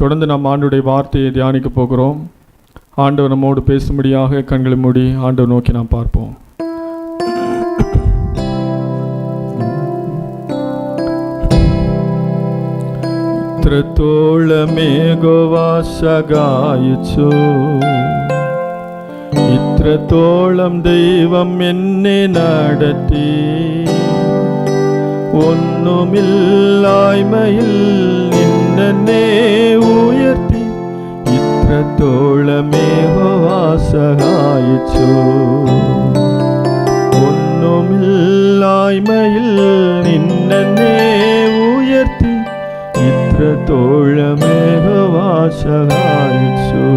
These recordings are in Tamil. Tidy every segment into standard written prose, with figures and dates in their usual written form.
தொடர்ந்து நாம் ஆண்டவருடைய வார்த்தையை தியானிக்க போகிறோம். ஆண்டவர் நம்மோடு பேசும்படியாக கண்களை மூடி ஆண்டவர் நோக்கி நாம் பார்ப்போம். ഇത്രത്തോളമേകോവാ സഹായിച്ചു, ഇത്രത്തോളം ദൈവം എന്നെ നടത്തി. ഒന്നുമില്ലായ്മയിൽ നിന്നെ ഉയർത്തി, ഇത്രത്തോളമേകോവാ സഹായിച്ചു. ഒന്നുമില്ലായ്മയിൽ നിന്നെ ഉയർത്തി, ഇത്രത്തോളമേകോവാ സഹായിച്ചു.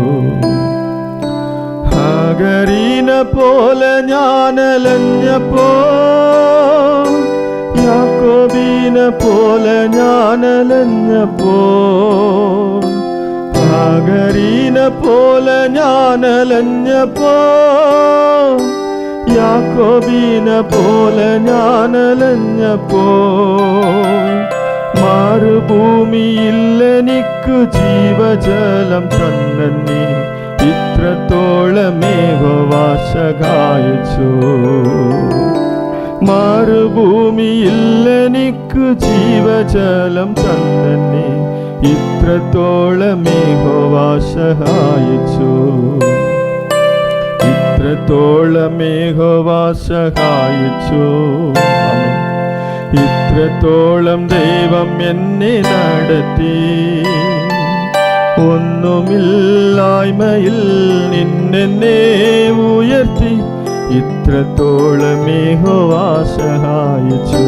ഹാഗരീനെ പോലെ ഞാൻ അലഞ്ഞപ്പോ, യാക്കോബിനെ പോലെ ഞാൻ അലഞ്ഞപ്പോ, ഹാഗരീനെ പോലെ ഞാൻ അലഞ്ഞപ്പോ, യാക്കോബിനെ പോലെ ഞാൻ അലഞ്ഞപ്പോ, മരുഭൂമിയിൽ എനിക്ക് ജീവജലം തന്നെ, ഇത്രത്തോളമേകോവാ സഹായിച്ചു. മരുഭൂമിയിൽ എനിക്ക് ജീവജലം തന്നെ, ഇത്രത്തോളമേകോവാ സഹായിച്ചു. ഇത്രത്തോളമേകോവാ സഹായിച്ചു. ഇത്രത്തോളം ദൈവം എന്നെ നടത്തി. ഒന്നുമില്ലായ്മയിൽ നിന്നെ ഉയർത്തി, ഇത്രത്തോളമേകോവാ സഹായിച്ചു.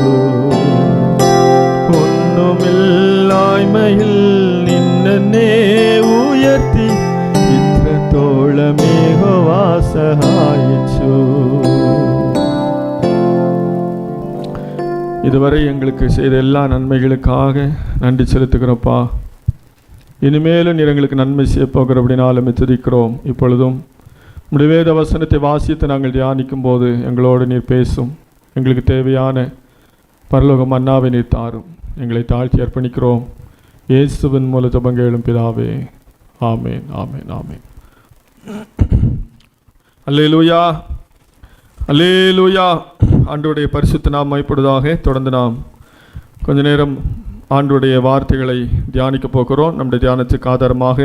ഒന്നുമില്ലായ്മയിൽ നിന്നെ ഉയർത്തി, ഇത്രത്തോളമേകോവാ സഹായിച്ചു. இதுவரை எங்களுக்கு செய்த எல்லா நன்மைகளுக்காக நன்றி செலுத்துகிறோப்பா. இனிமேலும் நீர் எங்களுக்கு நன்மை செய்ய போகிற அப்படினாலும் துதிக்கிறோம். இப்பொழுதும் உம்முடைய வேத வசனத்தை வாசித்து நாங்கள் தியானிக்கும் போது எங்களோடு நீர் பேசும். எங்களுக்கு தேவையான பரலோக மன்னாவை நீர் தாரும். எங்களை தாழ்த்தி அர்ப்பணிக்கிறோம். இயேசுவின் மூல ஜெபம் கேளும் பிதாவே. ஆமேன், ஆமேன், ஆமேன். அல்லேலூயா, அல்லேலூயா. ஆண்டவருடைய பரிசுத்த நாமம் மகிமைப்படுவதாக. தொடர்ந்து நாம் கொஞ்ச நேரம் ஆண்டவருடைய வார்த்தைகளை தியானிக்க போகிறோம். நம்முடைய தியானத்துக்கு ஆதாரமாக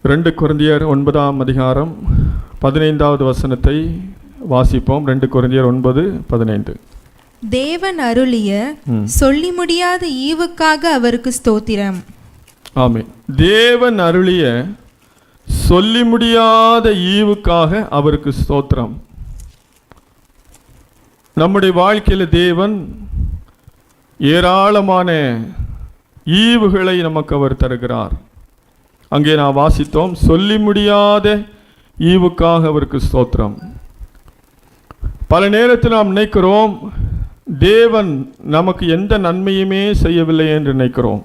2 கொரிந்தியர் 9ஆம் அதிகாரம் 15வது வசனத்தை வாசிப்போம். 2 கொரிந்தியர் 9:15. தேவன் அருளிய சொல்லி முடியாத ஈவுக்காக அவருக்கு ஸ்தோத்திரம். ஆமென். தேவன் அருளிய சொல்லி முடியாத ஈவுக்காக அவருக்கு ஸ்தோத்திரம். நம்முடைய வாழ்க்கையில் தேவன் ஏராளமான ஈவுகளை நமக்கு அவர் தருகிறார். அங்கே நான் வாசித்தோம், சொல்லி முடியாத ஈவுக்காக அவருக்கு ஸ்தோத்திரம். பல நேரத்தில் நாம் நினைக்கிறோம் தேவன் நமக்கு எந்த நன்மையுமே செய்யவில்லை என்று நினைக்கிறோம்.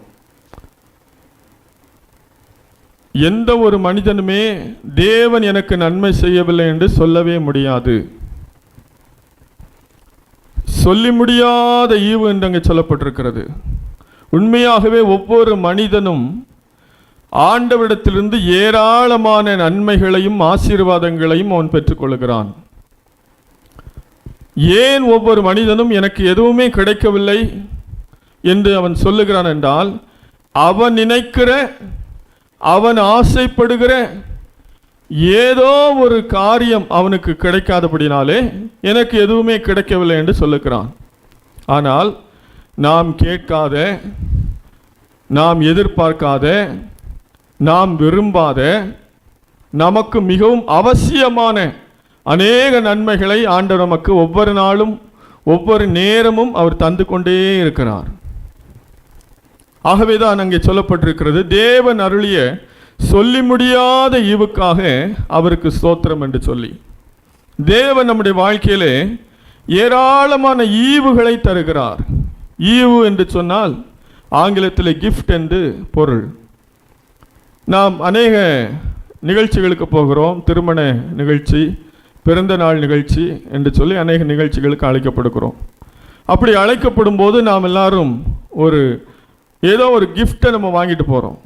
எந்த ஒரு மனிதனுமே தேவன் எனக்கு நன்மை செய்யவில்லை என்று சொல்லவே முடியாது. சொல்லி முடியாத ஈவு என்று அங்கே சொல்லப்பட்டிருக்கிறது. உண்மையாகவே ஒவ்வொரு மனிதனும் ஆண்டவரிடத்திலிருந்து ஏராளமான நன்மைகளையும் ஆசீர்வாதங்களையும் அவன் பெற்றுக்கொள்கிறான். ஏன் ஒவ்வொரு மனிதனும் எனக்கு எதுவுமே கிடைக்கவில்லை என்று அவன் சொல்லுகிறான் என்றால், அவன் நினைக்கிற, அவன் ஆசைப்படுகிற ஏதோ ஒரு காரியம் அவனுக்கு கிடைக்காதபடினாலே எனக்கு எதுவுமே கிடைக்கவில்லை என்று சொல்லுகிறான். ஆனால் நாம் கேட்காத, நாம் எதிர்பார்க்காத, நாம் விரும்பாத, நமக்கு மிகவும் அவசியமான அநேக நன்மைகளை ஆண்டவர் நமக்கு ஒவ்வொரு நாளும் ஒவ்வொரு நேரமும் அவர் தந்து கொண்டே இருக்கிறார். ஆகவேதான் அங்கே சொல்லப்பட்டிருக்கிறது, தேவன் அருளிய சொல்லி முடியாத ஈவுக்காக அவருக்கு ஸ்தோத்திரம் என்று சொல்லி. தேவன் நம்முடைய வாழ்க்கையிலே ஏராளமான ஈவுகளை தருகிறார். ஈவு என்று சொன்னால் ஆங்கிலத்தில் கிஃப்ட் என்று பொருள். நாம் அநேக நிகழ்ச்சிகளுக்கு போகிறோம். திருமண நிகழ்ச்சி, பிறந்த நாள் நிகழ்ச்சி என்று சொல்லி அநேக நிகழ்ச்சிகளுக்கு அழைக்கப்படுகிறோம். அப்படி அழைக்கப்படும் போது நாம் எல்லாரும் ஏதோ ஒரு கிஃப்டை நம்ம வாங்கிட்டு போகிறோம்.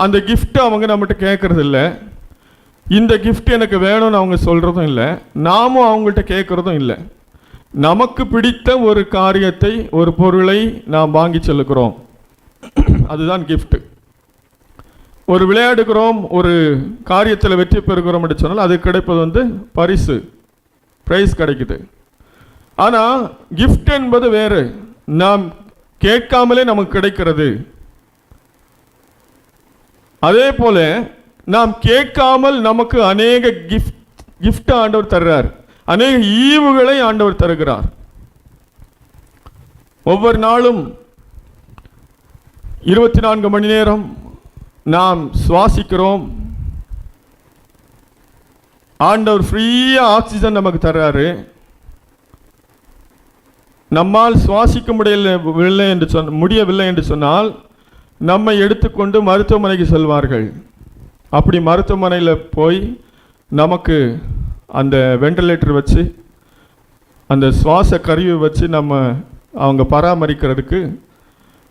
அந்த கிஃப்ட்டை அவங்க நம்மகிட்ட கேட்கறது இல்லை. இந்த கிஃப்ட் எனக்கு வேணும்னு அவங்க சொல்கிறதும் இல்லை, நாமும் அவங்கள்ட்ட கேட்குறதும் இல்லை. நமக்கு பிடித்த ஒரு காரியத்தை, ஒரு பொருளை நாம் வாங்கி செல்லுகிறோம், அதுதான் கிஃப்ட். ஒரு விளையாடுகிறோம், ஒரு காரியத்தில் வெற்றி பெறுகிறோம் என்று சொன்னால் அது கிடைப்பது பரிசு, பிரைஸ் கிடைக்குது. ஆனால் கிஃப்ட் என்பது வேறு, நாம் கேட்காமலே நமக்கு கிடைக்கிறது. அதே போல நாம் கேட்காமல் நமக்கு அநேக கிஃப்ட் ஆண்டவர் தர்றார், அநேக ஈவுகளை ஆண்டவர் தருகிறார். ஒவ்வொரு நாளும் 24 மணி நேரம் நாம் சுவாசிக்கிறோம். ஆண்டவர் ஃப்ரீயா ஆக்சிஜன் நமக்கு தர்றாரு. நம்மால் சுவாசிக்க முடியவில்லை என்று சொன்னால் நம்மை எடுத்துக்கொண்டு மருத்துவமனைக்கு செல்வார்கள். அப்படி மருத்துவமனையில் போய் நமக்கு அந்த வெண்டிலேட்டர் வச்சு, அந்த சுவாச கருவி வச்சு அவங்க பராமரிக்கிறதுக்கு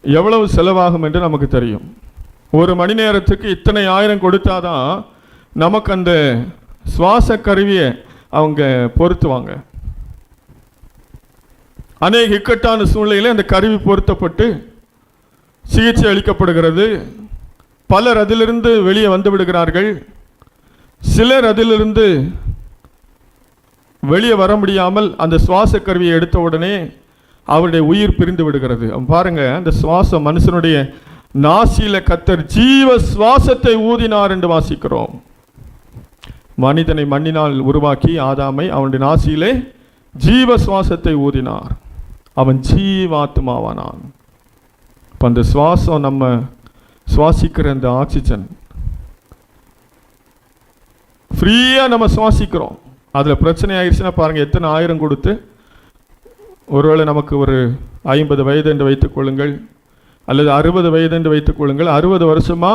எவ்வளவு செலவாகும் என்று நமக்கு தெரியும். ஒரு மணி நேரத்துக்கு இத்தனை ஆயிரம் கொடுத்தாதான் நமக்கு அந்த சுவாச கருவியை அவங்க பொருத்துவாங்க. அநேக இக்கட்டான சூழ்நிலையில் அந்த கருவி பொருத்தப்பட்டு சிகிச்சை அளிக்கப்படுகிறது. பலர் அதிலிருந்து வெளியே வந்து விடுகிறார்கள். சிலர் அதிலிருந்து வெளியே வர முடியாமல் அந்த சுவாச கருவியை எடுத்த உடனே அவருடைய உயிர் பிரிந்து விடுகிறது. பாருங்க, அந்த சுவாசம், மனுஷனுடைய நாசியில கர்த்தர் ஜீவ சுவாசத்தை ஊதினார் என்று வாசிக்கிறோம். மனிதனை மண்ணினால் உருவாக்கி ஆதாமை அவனுடைய நாசியிலே ஜீவ சுவாசத்தை ஊதினார், அவன் ஜீவாத்மாவானான். அந்த சுவாசம், நம்ம சுவாசிக்கிற அந்த ஆக்சிஜன் ஃப்ரீயா நம்ம சுவாசிக்கிறோம். அதுல பிரச்சனை ஆயிடுச்சுன்னா பாருங்க, எத்தனை ஆயிரம் கொடுத்து, ஒருவேளை நமக்கு ஒரு 50 வயது என்று வைத்துக் கொள்ளுங்கள், அல்லது 60 வயது என்று வைத்துக் கொள்ளுங்கள். 60 வருஷமா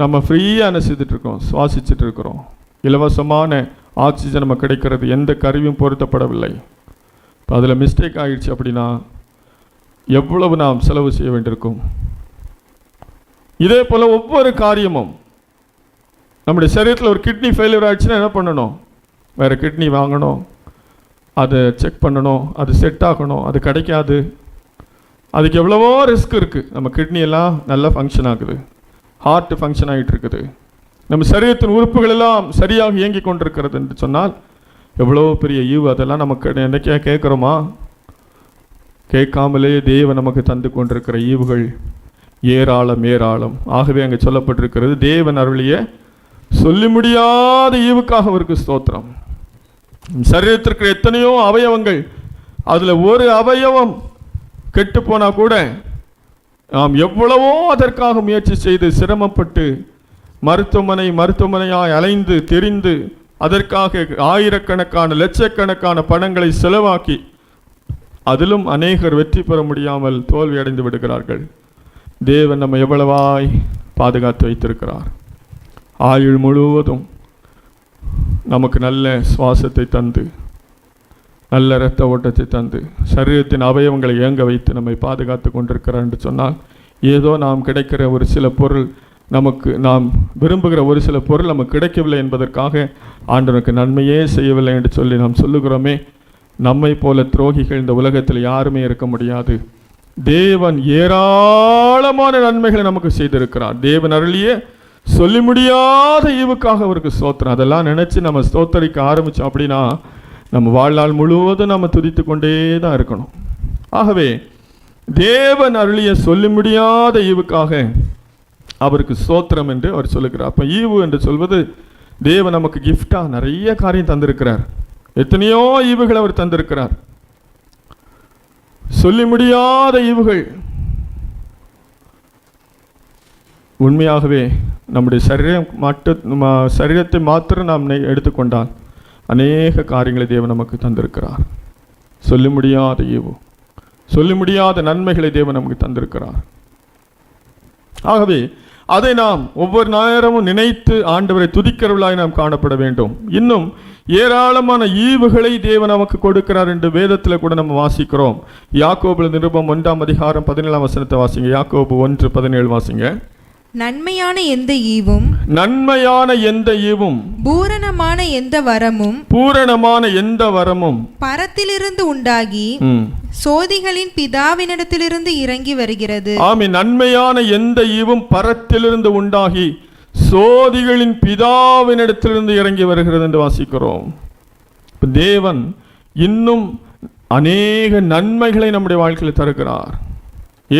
நம்ம ஃப்ரீயா என்ன செய்துட்டு இருக்கோம், சுவாசிச்சுட்டு இருக்கிறோம். இலவசமான ஆக்சிஜன் நம்ம கிடைக்கிறது, எந்த கருவியும் பொருத்தப்படவில்லை. இப்போ அதில் மிஸ்டேக் ஆகிடுச்சு அப்படின்னா எவ்வளவு நாம் செலவு செய்ய வேண்டியிருக்கும். இதே போல் ஒவ்வொரு காரியமும், நம்முடைய சரீரத்தில் ஒரு கிட்னி ஃபெயிலியர் ஆகிடுச்சுன்னா என்ன பண்ணணும், வேறு கிட்னி வாங்கணும், அதை செக் பண்ணணும், அது செட் ஆகணும், அது கிடைக்காது. அதுக்கு எவ்வளவோ ரிஸ்க் இருக்குது. நம்ம கிட்னி எல்லாம் நல்லா ஃபங்க்ஷன் ஆகுது, ஹார்ட் ஃபங்க்ஷன் ஆகிட்டு இருக்குது, நம்ம சரீரத்தின் உறுப்புகள் எல்லாம் சரியாக இயங்கி கொண்டிருக்கிறது என்று சொன்னால் எவ்வளோ பெரிய ஈவு. அதெல்லாம் நமக்கு என்னைக்கே கேட்குறோமா? கேட்காமலே தேவன் நமக்கு தந்து கொண்டிருக்கிற ஈவுகள் ஏராளம் ஏராளம். ஆகவே அங்கே சொல்லப்பட்டிருக்கிறது, தேவன் அருளிய சொல்லி முடியாத ஈவுக்காக அவருக்கு ஸ்தோத்திரம். சரீரத்திற்கு எத்தனையோ அவயவங்கள், அதில் ஒரு அவயவம் கெட்டு போனால் கூட நாம் எவ்வளவோ அதற்காக முயற்சி செய்து சிரமப்பட்டு மருத்துவமனையாய் அலைந்து தெரிந்து அதற்காக ஆயிரக்கணக்கான லட்சக்கணக்கான பணங்களை செலவாக்கி அதிலும் அநேகர் வெற்றி பெற முடியாமல் தோல்வி அடைந்து விடுகிறார்கள். தேவன் நம்ம எவ்வளவாய் பாதுகாத்து வைத்திருக்கிறார். ஆயுள் முழுவதும் நமக்கு நல்ல சுவாசத்தை தந்து, நல்ல இரத்த ஓட்டத்தை தந்து, சரீரத்தின் அவயவங்களை இயங்க வைத்து நம்மை பாதுகாத்து கொண்டிருக்கிறார் என்று சொன்னால், ஏதோ நாம் கிடைக்கிற ஒரு சில பொருள், நமக்கு நாம் விரும்புகிற ஒரு சில பொருள் நமக்கு கிடைக்கவில்லை என்பதற்காக ஆண்டவனுக்கு நன்மையே செய்யவில்லை என்று சொல்லி நாம் சொல்லுகிறோமே. நம்மை போல துரோகிகள் இந்த உலகத்தில் யாருமே இருக்க முடியாது. தேவன் ஏராளமான நன்மைகளை நமக்கு செய்திருக்கிறார். தேவன் அருளிய சொல்லி முடியாத ஈவுக்காக அவருக்கு ஸ்தோத்திரம். அதெல்லாம் நினைச்சு நம்ம ஸ்தோத்தரிக்க ஆரம்பிச்சோம் அப்படின்னா நம்ம வாழ்நாள் முழுவதும் நம்ம துதித்து கொண்டே தான் இருக்கணும். ஆகவே தேவன் அருளிய சொல்லி முடியாத ஈவுக்காக அவருக்கு ஸ்தோத்திரம் என்று அவர் சொல்லுகிறார். அப்போ ஈவு என்று சொல்வது, தேவன் நமக்கு கிஃப்டா நிறைய காரியம் தந்திருக்கிறார். எத்தனையோ ஈவுகள் அவர் தந்திருக்கிறார். சொல்லி முடியாத ஈவுகள். உண்மையாகவே நம்முடைய சரீரத்தை மாத்திரம் நாம் எடுத்துக்கொண்டால் அநேக காரியங்களை தேவன் நமக்கு தந்திருக்கிறார். சொல்லி முடியாத ஈவு, சொல்லி முடியாத நன்மைகளை தேவன் நமக்கு தந்திருக்கிறார். ஆகவே அதை நாம் ஒவ்வொரு நேரமும் நினைத்து ஆண்டவரை துதிக்கிறவர்களாய் நாம் காணப்பட வேண்டும். இன்னும் ஏராளமான ஈவுகளை தேவன் நமக்கு கொடுக்கிறார் என்று வேதத்தில் கூட நம்ம வாசிக்கிறோம். யாக்கோபு நிருபம் 1 அதிகாரம் 17 வசனத்தை வாசிங்க. யாக்கோபு 1:17 வாசிங்க. நன்மையான எந்த ஈவும் நன்மையான எந்த ஈவும் பூரணமான எந்த வரமும் பரத்திலிருந்து உண்டாகி சோதிகளின் பிதாவினிடத்திலிருந்து இறங்கி வருகிறது. ஆமென். நன்மையான எந்த ஈவும் பரத்திலிருந்து உண்டாகி சோதிகளின் பிதாவினிடத்திலிருந்து இறங்கி வருகிறது என்று வாசிக்கிறோம். தேவன் இன்னும் அநேக நன்மைகளை நம்முடைய வாழ்க்கையில் தருகிறார்.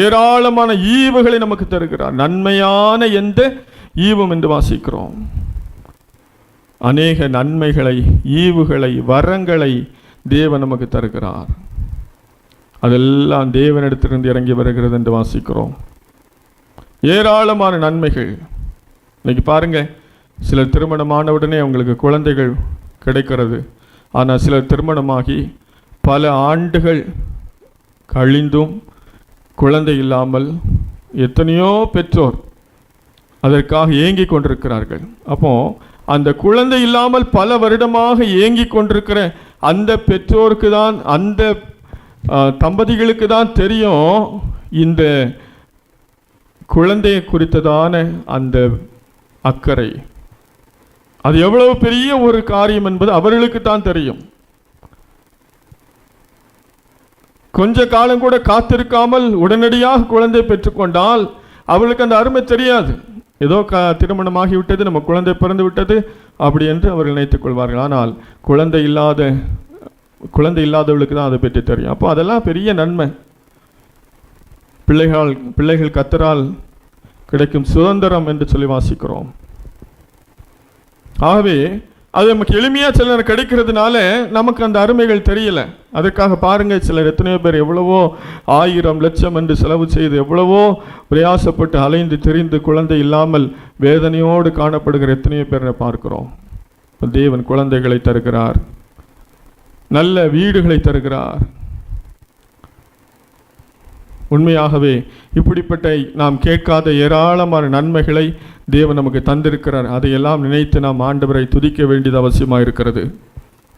ஏராளமான ஈவுகளை நமக்கு தருகிறார். நன்மையான எந்த ஈவும் என்று வாசிக்கிறோம். அநேக நன்மைகளை, ஈவுகளை, வரங்களை தேவன் நமக்கு தருகிறார். அதெல்லாம் தேவனிடத்திலிருந்து இறங்கி வருகிறது என்று வாசிக்கிறோம். ஏராளமான நன்மைகள். இன்னைக்கு பாருங்க, சிலர் திருமணமான உடனே அவங்களுக்கு குழந்தைகள் கிடைக்கிறது. ஆனால் சிலர் திருமணமாகி பல ஆண்டுகள் கழிந்தும் குழந்தை இல்லாமல் எத்தனையோ பெற்றோர் அதற்காக ஏங்கி கொண்டிருக்கிறார்கள். அப்போ அந்த குழந்தை இல்லாமல் பல வருடமாக ஏங்கி கொண்டிருக்கிற அந்த பெற்றோருக்கு தான், அந்த தம்பதிகளுக்கு தான் தெரியும் இந்த குழந்தையை குறித்ததான அந்த அக்கறை. அது எவ்வளவு பெரிய ஒரு காரியம் என்பது அவர்களுக்கு தான் தெரியும். கொஞ்ச காலம் கூட காத்திருக்காமல் உடனடியாக குழந்தை பெற்றுக்கொண்டால் அவர்களுக்கு அந்த அருமை தெரியாது. ஏதோ திருமணமாகி விட்டது, நம்ம குழந்தை பிறந்து விட்டது அப்படி என்று அவர்கள் நினைத்துக் கொள்வார்கள். ஆனால் குழந்தை இல்லாதவர்களுக்கு தான் அதை பற்றி தெரியும். அப்போ அதெல்லாம் பெரிய நன்மை. பிள்ளைகள் கர்த்தரால் கிடைக்கும் சுதந்திரம் என்று சொல்லி வாசிக்கிறோம். ஆகவே அது நமக்கு எளிமையாக சில நேரம் கிடைக்கிறதுனால நமக்கு அந்த அருமைகள் தெரியல. அதுக்காக பாருங்க, சிலர் எத்தனையோ பேர் எவ்வளவோ 1000 லட்சம் என்று செலவு செய்து எவ்வளவோ பிரயாசப்பட்டு அலைந்து திரிந்து குழந்தை இல்லாமல் வேதனையோடு காணப்படுகிற எத்தனையோ பேரை பார்க்கிறோம். தேவன் குழந்தைகளை தருகிறார், நல்ல வீடுகளை தருகிறார். உண்மையாகவே இப்படிப்பட்ட நாம் கேட்காத ஏராளமான நன்மைகளை தேவன் நமக்கு தந்திருக்கிறார். அதையெல்லாம் நினைத்து நாம் ஆண்டவரை துதிக்க வேண்டியது அவசியமாக இருக்கிறது.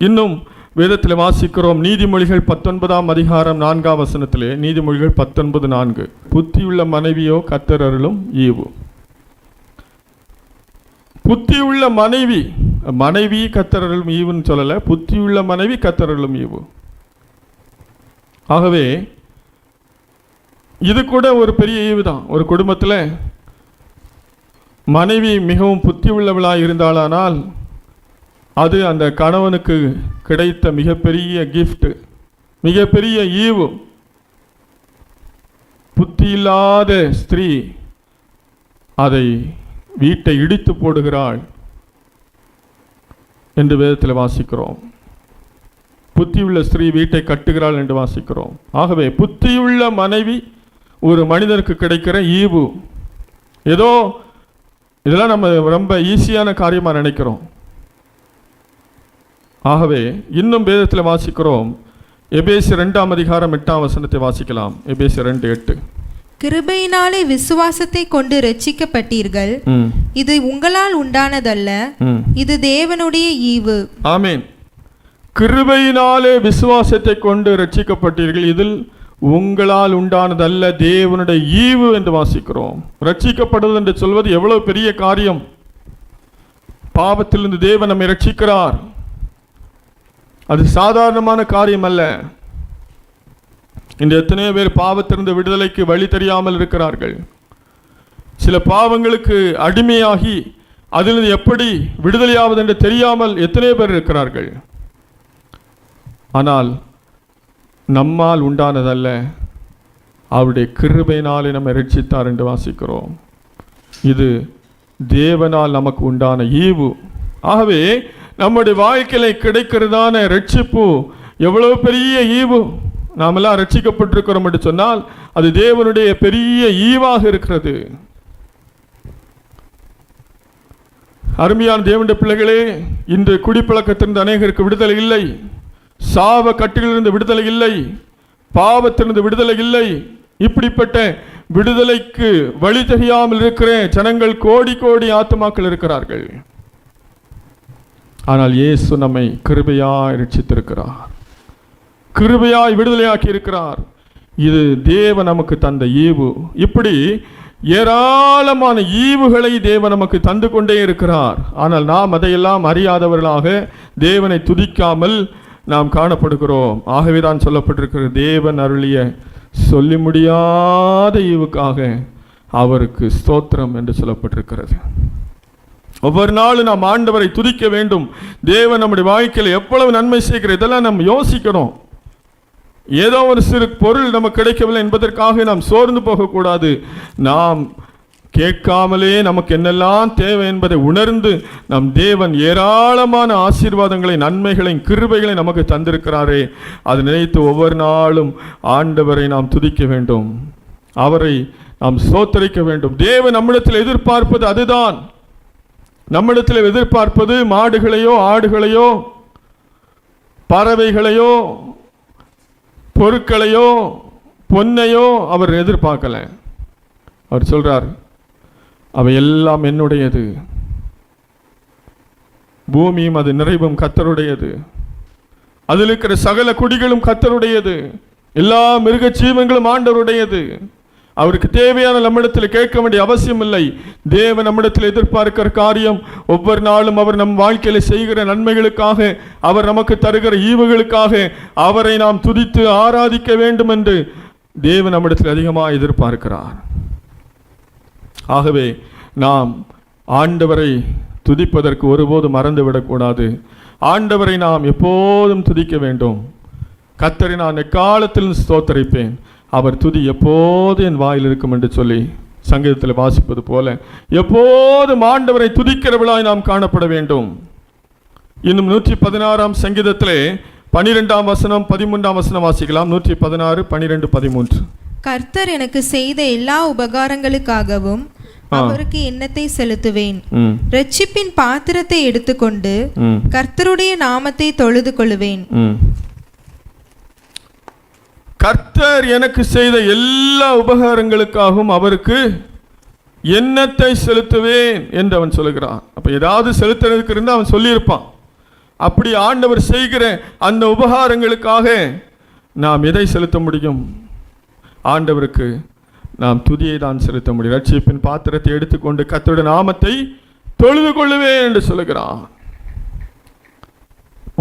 இன்னும் வேதத்தில் வாசிக்கிறோம், நீதிமொழிகள் 19ஆம் அதிகாரம் 4ஆம் வசனத்திலே, நீதிமொழிகள் 19:4, புத்தியுள்ள மனைவியோ கர்த்தர் அருளும் ஈவு. புத்தியுள்ள மனைவி கர்த்தர் அருளும் ஈவுன்னு சொல்லல, புத்தியுள்ள மனைவி கர்த்தர் அருளும் ஈவு. ஆகவே இது கூட ஒரு பெரிய ஈவு தான். ஒரு குடும்பத்தில் மனைவி மிகவும் புத்தி உள்ளவளாக இருந்தாளானால் அது அந்த கணவனுக்கு கிடைத்த மிகப்பெரிய கிஃப்ட், மிகப்பெரிய ஈவு. புத்தி இல்லாத ஸ்திரீ அதை வீட்டை இடித்து போடுகிறாள் என்று வேதத்தில் வாசிக்கிறோம். புத்தியுள்ள ஸ்திரீ வீட்டை கட்டுகிறாள் என்று வாசிக்கிறோம். ஆகவே புத்தியுள்ள மனைவி ஒரு மனிதனுக்கு கிடைக்கிற ஈவு. ஏதோ இதெல்லாம் நம்ம ரொம்ப ஈஸியான காரியமாக நினைக்கிறோம். ஆகவே இன்னும் வேதத்தில் வாசிக்கிறோம், எபேசியர் 2ஆம் அதிகாரம் 8ஆம் வசனத்தை வாசிக்கலாம். எபேசியர் 2:8, கிருபையினாலே விசுவாசத்தை கொண்டு ரட்சிக்கப்பட்டீர்கள், இது உங்களால் உண்டானதல்ல, இது தேவனுடைய ஈவு. ஆமென். கிருபையினாலே விசுவாசத்தை கொண்டு ரட்சிக்கப்பட்டீர்கள், இதில் உங்களால் உண்டானதல்ல, தேவனுடைய ஈவு என்று வாசிக்கிறோம். ரட்சிக்கப்படுவது என்று சொல்வது எவ்வளவு பெரிய காரியம். பாவத்திலிருந்து தேவன் நம்மை ரட்சிக்கிறார். அது சாதாரணமான காரியம் அல்ல. இந்த எத்தனையோ பேர் பாவத்திலிருந்து விடுதலைக்கு வழி தெரியாமல் இருக்கிறார்கள். சில பாவங்களுக்கு அடிமையாகி அதிலிருந்து எப்படி விடுதலையாவது என்று தெரியாமல் எத்தனையோ பேர் இருக்கிறார்கள். ஆனால் நம்மால் உண்டானதல்ல, அவருடைய கிருபையினாலே நம்மை ரட்சித்தார் என்று வாசிக்கிறோம். இது தேவனால் நமக்கு உண்டான ஈவு. ஆகவே நம்முடைய வாழ்க்கையில கிடைக்கிறதான ரட்சிப்பு எவ்வளவு பெரிய ஈவு. நாமெல்லாம் ரட்சிக்கப்பட்டிருக்கிறோம் என்று சொன்னால் அது தேவனுடைய பெரிய ஈவாக இருக்கிறது. அருமையான தேவனுடைய பிள்ளைகளே, இன்று குடிப்பழக்கத்திலிருந்து அநேகருக்கு விடுதலை இல்லை, சாவ கட்டிலிருந்து விடுதலை இல்லை, பாவத்திலிருந்து விடுதலை இல்லை. இப்படிப்பட்ட விடுதலைக்கு வழி தெரியாமல் இருக்கிற ஜனங்கள் கோடி கோடி ஆத்துமாக்கள் இருக்கிறார்கள். ஆனால் இயேசு நம்மை கிருபையாய் ரட்சித்திருக்கிறார், கிருபையாய் விடுதலையாக்கி இருக்கிறார். இது தேவன் நமக்கு தந்த ஈவு. இப்படி ஏராளமான ஈவுகளை தேவன் நமக்கு தந்து கொண்டே இருக்கிறார். ஆனால் நாம் அதையெல்லாம் அறியாதவர்களாக தேவனை துதிக்காமல் நாம் காணப்படுகிறோம். ஆகவே தான் சொல்லப்பட்டிருக்கிறது, தேவன் அருளிய சொல்லி முடியாத ஈவுக்காக அவருக்கு ஸ்தோத்திரம் என்று சொல்லப்பட்டிருக்கிறது. ஒவ்வொரு நாளும் நாம் ஆண்டவரை துதிக்க வேண்டும். தேவன் நம்முடைய வாழ்க்கையில் எவ்வளவு நன்மை செய்கிறது இதெல்லாம் நம்ம யோசிக்கணும். ஏதோ ஒரு சிறு பொருள் நமக்கு கிடைக்கவில்லை என்பதற்காக நாம் சோர்ந்து போகக்கூடாது. நாம் கேட்காமலே நமக்கு என்னெல்லாம் தேவை என்பதை உணர்ந்து நம் தேவன் ஏராளமான ஆசீர்வாதங்களை, நன்மைகளை, கிருபைகளை நமக்கு தந்திருக்கிறாரே, அதை நினைத்து ஒவ்வொரு நாளும் ஆண்டவரை நாம் துதிக்க வேண்டும், அவரை நாம் ஸ்தோத்திரிக்க வேண்டும். தேவன் நம்மிடத்தில் எதிர்பார்ப்பது அதுதான். நம்மிடத்தில் எதிர்பார்ப்பது மாடுகளையோ, ஆடுகளையோ, பறவைகளையோ, பொருட்களையோ, பொன்னையோ அவர் எதிர்பார்க்கல. அவர் சொல்றார், அவை எல்லாம் என்னுடையது, பூமியும் அது நிறைவும் கர்த்தருடையது, அதில் இருக்கிற சகல குடிகளும் கர்த்தருடையது, எல்லா மிருக ஜீவங்களும் ஆண்டவருடையது. அவருக்கு தேவையான நம்மிடத்தில் கேட்க வேண்டிய அவசியம் இல்லை. தேவன் நம்மிடத்தில் எதிர்பார்க்கிற காரியம் ஒவ்வொரு நாளும் அவர் நம் வாழ்க்கையில் செய்கிற நன்மைகளுக்காக, அவர் நமக்கு தருகிற ஈவுகளுக்காக அவரை நாம் துதித்து ஆராதிக்க வேண்டும் என்று தேவன் நம்மிடத்தில் அதிகமாக எதிர்பார்க்கிறார். ஆகவே நாம் ஆண்டவரை துதிப்பதற்கு ஒருபோதும் மறந்துவிடக்கூடாது. ஆண்டவரை நாம் எப்போதும் துதிக்க வேண்டும். கர்த்தரை நான் எக்காலத்திலும் ஸ்தோத்தரிப்பேன், அவர் துதி எப்போது என் வாயில் இருக்கும் என்று சொல்லி சங்கீதத்தில் வாசிப்பது போல எப்போதும் ஆண்டவரை துதிக்கிறவளாய் நாம் காணப்பட வேண்டும். இன்னும் 116 சங்கீதத்திலே 12 வசனம் 13 வசனம் வாசிக்கலாம். 116, 12, 13. கர்த்தர் எனக்கு செய்த எல்லா உபகாரங்களுக்காகவும் அவருக்கு எண்ணத்தை செலுத்துவேன். இரட்சிப்பின் பாத்திரத்தை எடுத்துக்கொண்டு கர்த்தருடைய நாமத்தை தொழுது கொள்வேன். கர்த்தர் எனக்கு செய்த எல்லா உபகாரங்களுக்காகவும் அவருக்கு எண்ணத்தை செலுத்துவேன் என்று அவன் சொல்லுகிறான். அப்ப ஏதாவது செலுத்துறதுக்கு இருந்து அவன் சொல்லியிருப்பான். அப்படி ஆண்டவர் செய்கிற அந்த உபகாரங்களுக்காக நாம் எதை செலுத்த முடியும்? ஆண்டவருக்கு நாம் துதியை தான் செலுத்த முடியும். ரட்சிப்பின் பாத்திரத்தை எடுத்துக்கொண்டு கர்த்தருடைய நாமத்தை தொழுது கொள்ளுவேன் என்று சொல்லுகிறான்.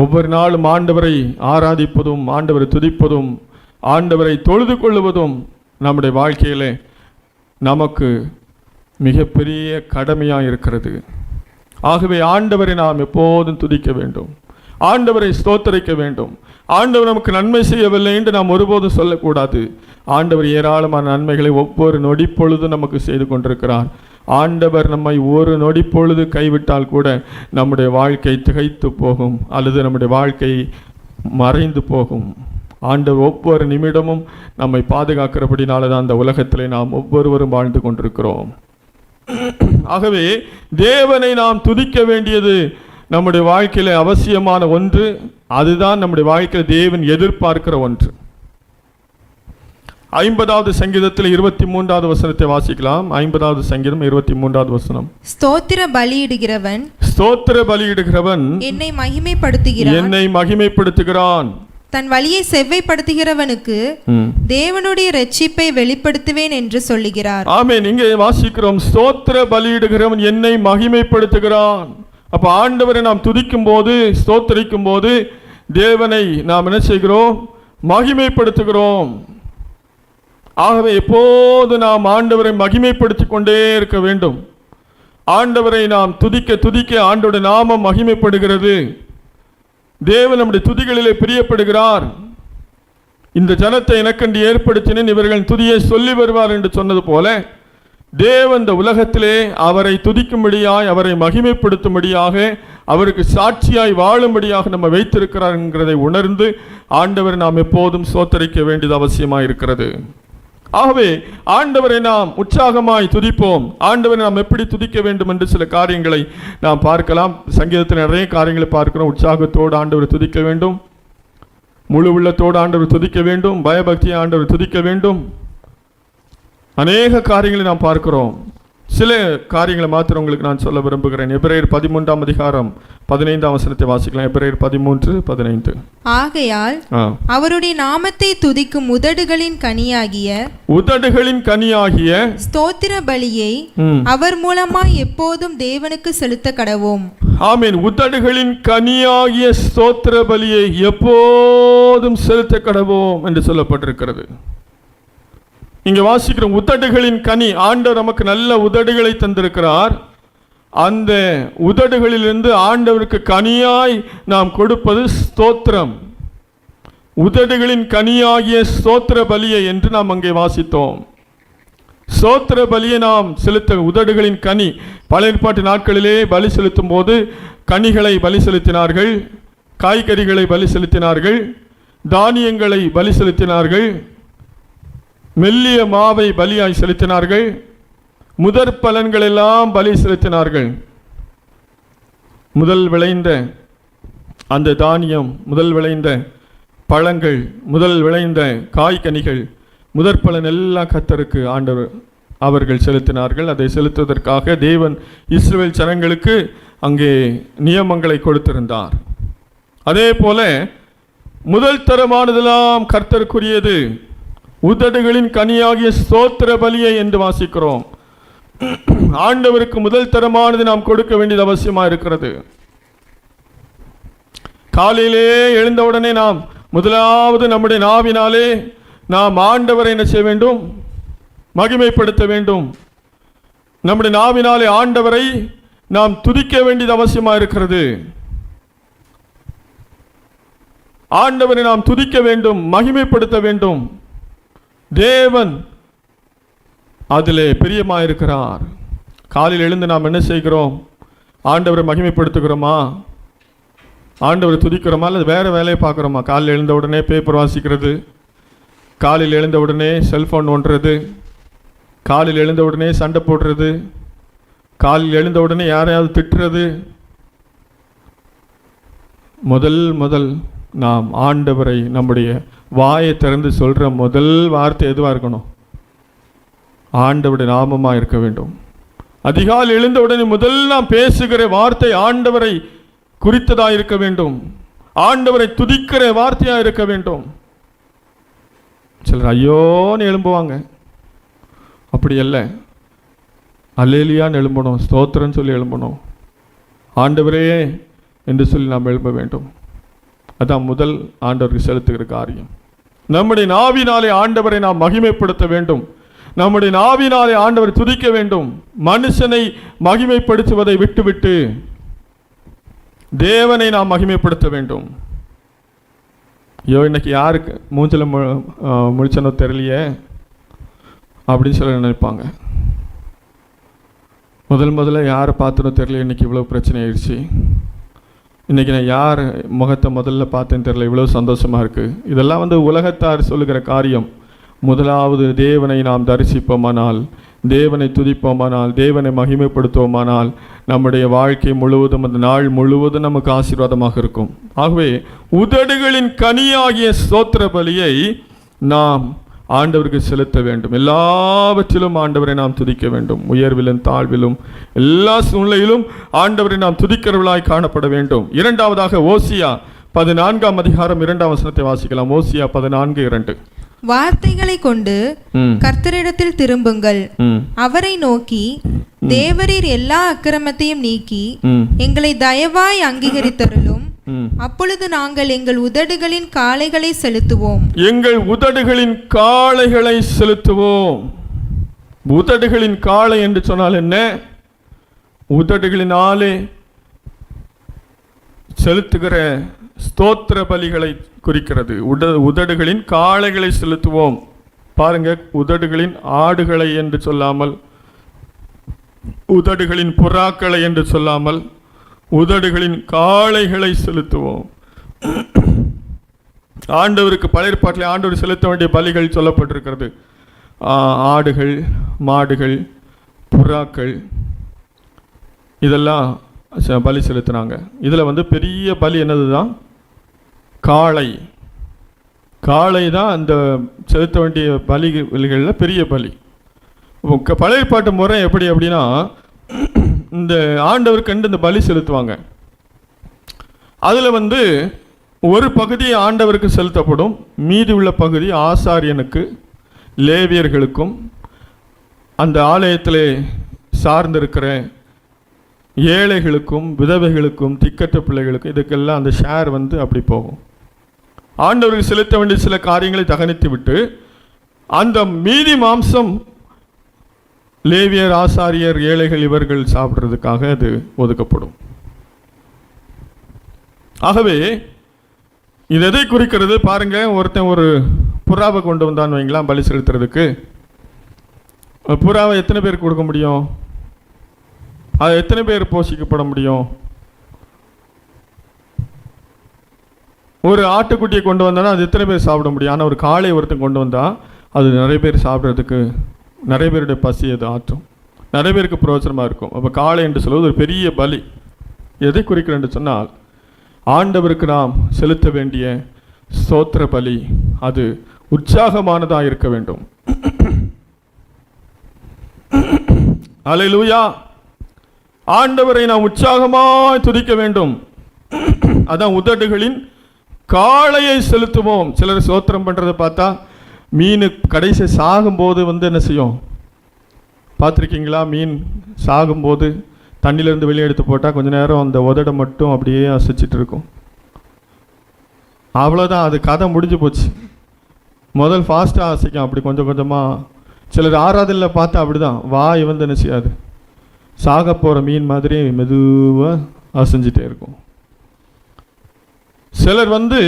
ஒவ்வொரு நாளும் ஆண்டவரை ஆராதிப்பதும், ஆண்டவரை துதிப்பதும், ஆண்டவரை தொழுது கொள்ளுவதும் நம்முடைய வாழ்க்கையிலே நமக்கு மிகப்பெரிய கடமையாக இருக்கிறது. ஆகவே ஆண்டவரை நாம் எப்போதும் துதிக்க வேண்டும், ஆண்டவரை ஸ்தோத்தரிக்க வேண்டும். ஆண்டவர் நமக்கு நன்மை செய்யவில்லை என்று நாம் ஒருபோதும் சொல்லக்கூடாது. ஆண்டவர் ஏராளமான நன்மைகளை ஒவ்வொரு நொடி பொழுதும் நமக்கு செய்து கொண்டிருக்கிறார். ஆண்டவர் நம்மை ஒரு நொடி பொழுது கைவிட்டால் கூட நம்முடைய வாழ்க்கை திகைத்து போகும், அல்லது நம்முடைய வாழ்க்கை மறைந்து போகும். ஆண்டவர் ஒவ்வொரு நிமிடமும் நம்மை பாதுகாக்கிறபடினால தான் அந்த உலகத்திலே நாம் ஒவ்வொருவரும் வாழ்ந்து கொண்டிருக்கிறோம். ஆகவே தேவனை நாம் துதிக்க வேண்டியது நம்முடைய வாழ்க்கையில் அவசியமான ஒன்று. அதுதான் நம்முடைய வாழ்க்கையில் தேவன் எதிர்பார்க்கிற ஒன்று. 50வது சங்கீதத்தில் 23வது வசனத்தை வாசிக்கலாம். 50வது சங்கீதம் 23வது வசனம். ஸ்தோத்திர பலியிடுகிறவன் என்னை மகிமைப்படுத்துகிறான். தன் வழியை செவ்வைப்படுத்துகிறவனுக்கு தேவனுடைய இரட்சிப்பை வெளிப்படுத்துவேன் என்று சொல்லுகிறார். ஆமென். இங்கே வாசிக்கிறோம், ஸ்தோத்திர பலியிடுகிறவன் என்னை மகிமைப்படுத்துகிறான். அப்ப ஆண்டவரை நாம் துதிக்கும் போது, ஸ்தோத்திரிக்கும் போது தேவனை நாம் என்ன செய்கிறோம்? மகிமைப்படுத்துகிறோம். ஆகவே எப்போது நாம் ஆண்டவரை மகிமைப்படுத்தி கொண்டே இருக்க வேண்டும். ஆண்டவரை நாம் துதிக்க துதிக்க ஆண்டவருடைய நாமம் மகிமைப்படுகிறது. தேவன் நம்முடைய துதிகளிலே பிரியப்படுகிறார். இந்த ஜனத்தை எனக்கென்று ஏற்படுத்தினேன், இவர்கள் துதியை சொல்லி வருவார் என்று சொன்னது போல தேவன் இந்த உலகத்திலே அவரை துதிக்கும்படியாய், அவரை மகிமைப்படுத்தும்படியாக, அவருக்கு சாட்சியாய் வாழும்படியாக நம்ம வைத்திருக்கிறார் என்கிறதை உணர்ந்து ஆண்டவரை நாம் எப்போதும் ஸ்தோத்தரிக்க வேண்டியது அவசியமாக இருக்கிறது. ஆகவே ஆண்டவரை நாம் உற்சாகமாய் துதிப்போம். ஆண்டவரை நாம் எப்படி துதிக்க வேண்டும் என்று சில காரியங்களை நாம் பார்க்கலாம். சங்கீதத்தில் நிறைய காரியங்களை பார்க்கிறோம். உற்சாகத்தோடு ஆண்டவரை துதிக்க வேண்டும், முழு உள்ளத்தோடு ஆண்டவர் துதிக்க வேண்டும், பயபக்தியை ஆண்டவர் துதிக்க வேண்டும். அநேக காரியங்களை நாம் பார்க்கிறோம். சில காரியங்களை மாத்திரம் உங்களுக்கு நான் சொல்ல விரும்புகிறேன். எபிரேயர் 13ஆம் அதிகாரம் 15ஆம் வசனத்தை வாசிக்கலாம். எபிரேயர் 13:15. ஆகையால் அவருடைய நாமத்தை துதிக்கும் உதடுகளின் கனியாகிய ஸ்தோத்திர பலியை அவர் மூலமாய் எப்போதும் தேவனுக்கு செலுத்த கடவோம். ஆமென். உதடுகளின் கனியாகிய ஸ்தோத்திர பலியை எப்போதும் செலுத்த கடவோம் என்று சொல்லப்பட்டிருக்கிறது. இங்க வாசிக்கிற உதடுகளின் கனி, ஆண்டவர் நமக்கு நல்ல உதடுகளை தந்திருக்கிறார். அந்த உதடுகளிலிருந்து ஆண்டவருக்கு கனியாய் நாம் கொடுப்பது ஸ்தோத்திரம். உதடுகளின் கனியாகிய ஸ்தோத்திர பலியை என்று நாம் அங்கே வாசித்தோம். ஸ்தோத்திர பலியை நாம் செலுத்த, உதடுகளின் கனி, பழைய ஏற்பாட்டு நாட்களிலே பலி செலுத்தும் போது கனிகளை பலி செலுத்தினார்கள், காய்கறிகளை பலி செலுத்தினார்கள், தானியங்களை பலி செலுத்தினார்கள், மெல்லிய மாவை பலியாய் செலுத்தினார்கள், முதற் பலன்கள் எல்லாம் பலி செலுத்தினார்கள். முதல் விளைந்த அந்த தானியம், முதல் விளைந்த பழங்கள், முதல் விளைந்த காய்கனிகள், முதற் பலன் எல்லாம் கர்த்தருக்கு ஆண்டவர் அவர்கள் செலுத்தினார்கள். அதை செலுத்துவதற்காக தேவன் இஸ்ரவேல் ஜனங்களுக்கு அங்கே நியமங்களை கொடுத்திருந்தார். அதே போல முதல் தரமானதெல்லாம் கர்த்தருக்குரியது. உதடுகளின் கனியாகிய ஸ்தோத்திர பலியை என்று வாசிக்கிறோம். ஆண்டவருக்கு முதல் தரமானது நாம் கொடுக்க வேண்டியது அவசியமாக இருக்கிறது. காலையிலே எழுந்தவுடனே நாம் முதலாவது நம்முடைய நாவினாலே நாம் ஆண்டவரை என்ன செய்ய வேண்டும்? மகிமைப்படுத்த வேண்டும். நம்முடைய நாவினாலே ஆண்டவரை நாம் துதிக்க வேண்டியது அவசியமாக இருக்கிறது. ஆண்டவரை நாம் துதிக்க வேண்டும், மகிமைப்படுத்த வேண்டும். தேவன் அதிலே பிரியமாயிருக்கிறார். காலையில் எழுந்து நாம் என்ன செய்கிறோம்? ஆண்டவரை மகிமைப்படுத்துகிறோமா? ஆண்டவரை துதிக்கிறோமா? அல்லது வேறு வேலையை பார்க்குறோமா? காலையில் எழுந்த உடனே பேப்பர் வாசிக்கிறது, காலையில் எழுந்த உடனே செல்ஃபோன் நோண்டுறது, காலையில் எழுந்த உடனே சண்டை போடுறது, காலையில் எழுந்த உடனே யாரையாவது திட்டுறது. முதல் நாம் ஆண்டவரை நம்முடைய வாயை திறந்து சொல்கிற முதல் வார்த்தை எதுவாக இருக்கணும்? ஆண்டவருடைய நாமமாக இருக்க வேண்டும். அதிகாலை எழுந்த உடனே முதல் நாம் பேசுகிற வார்த்தை ஆண்டவரை குறித்ததாக இருக்க வேண்டும். ஆண்டவரை துதிக்கிற வார்த்தையாக இருக்க வேண்டும். சிலர் ஐயோன்னு எழும்புவாங்க. அப்படி அல்ல, அல்லேலியான்னு எழும்பணும், ஸ்தோத்திரன்னு சொல்லி எழும்பணும், ஆண்டவரே என்று சொல்லி நாம் எழும்ப வேண்டும். அதான் முதல் ஆண்டவருக்கு செலுத்துகிற காரியம். நம்முடைய நாவினாலே ஆண்டவரை நாம் மகிமைப்படுத்த வேண்டும். நம்முடைய நாவினாலே ஆண்டவரை துதிக்க வேண்டும். மனுஷனை மகிமைப்படுத்துவதை விட்டுவிட்டு தேவனை நாம் மகிமைப்படுத்த வேண்டும். ஐயோ இன்னைக்கு யாருக்கு மூஞ்சில் முழிச்சனோ தெரியலையே அப்படின்னு சொல்ல நினைப்பாங்க. முதல்ல யாரை பார்த்தனோ தெரியல, இன்னைக்கு இவ்வளோ பிரச்சனை ஆயிடுச்சு, இன்றைக்கி நான் யார் முகத்தை முதல்ல பார்த்தேன்னு தெரியல, இவ்வளோ சந்தோஷமாக இருக்குது. இதெல்லாம் உலகத்தார் சொல்லுகிற காரியம். முதலாவது தேவனை நாம் தரிசிப்போமானால், தேவனை துதிப்போமானால், தேவனை மகிமைப்படுத்துவோமானால் நம்முடைய வாழ்க்கை முழுவதும், அந்த நாள் முழுவதும் நமக்கு ஆசீர்வாதமாக இருக்கும். ஆகவே உதடுகளின் கனியாகிய ஸ்தோத்திர பலியை நாம் ஆண்டவருக்கு செலுத்த வேண்டும். எல்லாவற்றிலும் ஆண்டவரை நாம் துதிக்க வேண்டும். உயர்விலும் தாழ்விலும் எல்லா சூழ்நிலையிலும் ஆண்டவரை நாம் துதிக்கிறவர்களாய் காணப்பட வேண்டும். இரண்டாவதாக ஓசியா 14ஆம் அதிகாரம் 2ஆம் வசனத்தை வாசிக்கலாம். ஓசியா 14:2. வார்த்தைகளை கொண்டு கர்த்தரிடத்தில் திரும்புங்கள், அவரை நோக்கி தேவரீர் எல்லா அக்கிரமத்தையும் நீக்கி எங்களை தயவாய் அங்கீகரித்தருளும், அப்பொழுது நாங்கள் எங்கள் உதடுகளின் காளைகளை செலுத்துவோம். எங்கள் உதடுகளின் காளைகளை செலுத்துவோம். உதடுகளின் காளை என்று சொன்னால் என்ன? உதடுகளினாலே செலுத்துகிற ஸ்தோத்திர பலிகளை குறிக்கிறது. உதடுகளின் காளைகளை செலுத்துவோம். பாருங்க, உதடுகளின் ஆடுகளை என்று சொல்லாமல், உதடுகளின் புறாக்களை என்று சொல்லாமல், உதடுகளின் காளைகளை செலுத்துவோம். ஆண்டவருக்கு பழைய ஏற்பாட்டிலே ஆண்டவர் செலுத்த வேண்டிய பலிகள் சொல்லப்பட்டிருக்கிறது. ஆடுகள், மாடுகள், புறாக்கள், இதெல்லாம் பலி செலுத்தினாங்க. இதில் பெரிய பலி என்னது தான்? காளை. காளை தான் அந்த செலுத்த வேண்டிய பலிகளில் பெரிய பலி. பழைய பாட்டு முறை எப்படி அப்படின்னா, இந்த ஆண்டவருக்கு இந்த பலி செலுத்துவாங்க. அதில் வந்து ஒரு பகுதி ஆண்டவருக்கு செலுத்தப்படும், மீதி உள்ள பகுதி ஆசாரியனுக்கு, லேவியர்களுக்கும், அந்த ஆலயத்திலே சார்ந்திருக்கிற ஏழைகளுக்கும், விதவைகளுக்கும், திக்கற்ற பிள்ளைகளுக்கும், இதுக்கெல்லாம் அந்த ஷேர் வந்து அப்படி போகும். ஆண்டவருக்கு செலுத்த வேண்டிய சில காரியங்களை தகனித்து விட்டு அந்த மீதி மாம்சம் லேவியர், ஆசாரியர், ஏழைகள் இவர்கள் சாப்பிட்றதுக்காக அது ஒதுக்கப்படும். ஆகவே இது எதை குறிக்கிறது பாருங்க. ஒருத்தன் ஒரு புறாவை கொண்டு வந்தான்னு வைங்களா பலி செலுத்துறதுக்கு. புறாவை எத்தனை பேர் கொடுக்க முடியும்? அது எத்தனை பேர் போஷிக்கப்பட முடியும்? ஒரு ஆட்டுக்குட்டியை கொண்டு வந்தானா அது எத்தனை பேர் சாப்பிட முடியும்? ஆனால் ஒரு காளை ஒருத்தன் கொண்டு வந்தா அது நிறைய பேர் சாப்பிட்றதுக்கு, நிறைய பேருடைய பசி அது ஆற்றும், நிறைய பேருக்கு பிரயோஜனமாக இருக்கும். அப்போ காளை என்று சொல்வது ஒரு பெரிய பலி. எதை குறிக்கிறேன் என்று சொன்னால், ஆண்டவருக்கு நாம் செலுத்த வேண்டிய ஸ்தோத்திர பலி அது உற்சாகமானதாக இருக்க வேண்டும். அல்லேலூயா. ஆண்டவரை நாம் உற்சாகமாய் துதிக்க வேண்டும். அதான் உதடுகளின் காளையை செலுத்துவோம். சிலர் ஸ்தோத்திரம் பண்றதை பார்த்தா மீன் கடைசி சாகும்போது வந்து என்ன செய்யும் பார்த்துருக்கீங்களா? மீன் சாகும்போது தண்ணியிலேருந்து வெளியே எடுத்து போட்டால் கொஞ்ச நேரம் அந்த உதடை மட்டும் அப்படியே அசைச்சிட்டு இருக்கும். அவ்வளோதான், அது கதை முடிஞ்சு போச்சு. முதல் ஃபாஸ்ட்டாக அசைக்கும், அப்படி கொஞ்சம் கொஞ்சமாக. சிலர் ஆராதனையில் பார்த்தா அப்படி தான், வாய் வந்து என்ன செய்யாது, சாக போகிற மீன் மாதிரி மெதுவாக அசைஞ்சிட்டே இருக்கும். சிலர் வந்து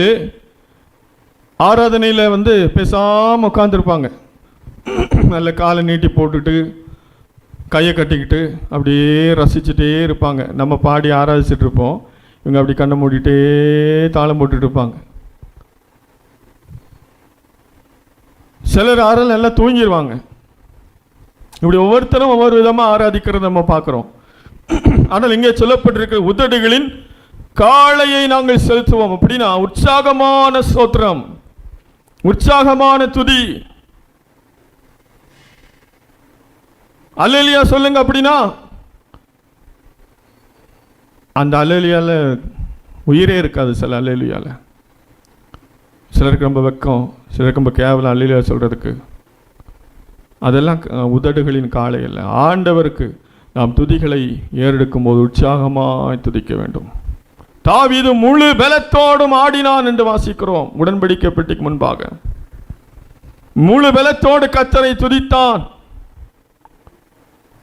ஆராதனையில் வந்து பேசாமல் உட்காந்துருப்பாங்க, நல்ல காலை நீட்டி போட்டுட்டு கையை கட்டிக்கிட்டு அப்படியே ரசிச்சுட்டே இருப்பாங்க. நம்ம பாடி ஆராதிச்சுட்டு இருப்போம், இவங்க அப்படி கண்ணை மூடிட்டே தாளம் போட்டுட்டு இருப்பாங்க. சிலர் ஆராதனை நல்லா தூங்கிடுவாங்க. இப்படி ஒவ்வொருத்தரும் ஒவ்வொரு விதமாக ஆராதிக்கிறத நம்ம பார்க்குறோம். ஆனால் இங்கே சொல்லப்பட்டிருக்கிற உதடுகளின் காளையை நாங்கள் செலுத்துவோம். அப்படின்னா உற்சாகமான ஸ்தோத்திரம், உற்சாகமான துதி. அல்லேலியா சொல்லுங்க. அப்படின்னா அந்த அல்லேலியால உயிரே இருக்காது. சில அல்லேலியால சிலருக்கு ரொம்ப வெக்கம், சிலருக்கு ரொம்ப கேவலம் அல்லேலியா சொல்றதுக்கு. அதெல்லாம் உதடுகளின் காளை அல்ல. ஆண்டவருக்கு நாம் துதிகளை ஏறெடுக்கும் போது உற்சாகமாய் துதிக்க வேண்டும். தாவீது முழு பலத்தோடும் ஆடினான் என்று வாசிக்கிறோம். உடன்படிக்கை பெட்டிக்கு முன்பாக முழு பலத்தோடு கர்த்தரை துதித்தான்.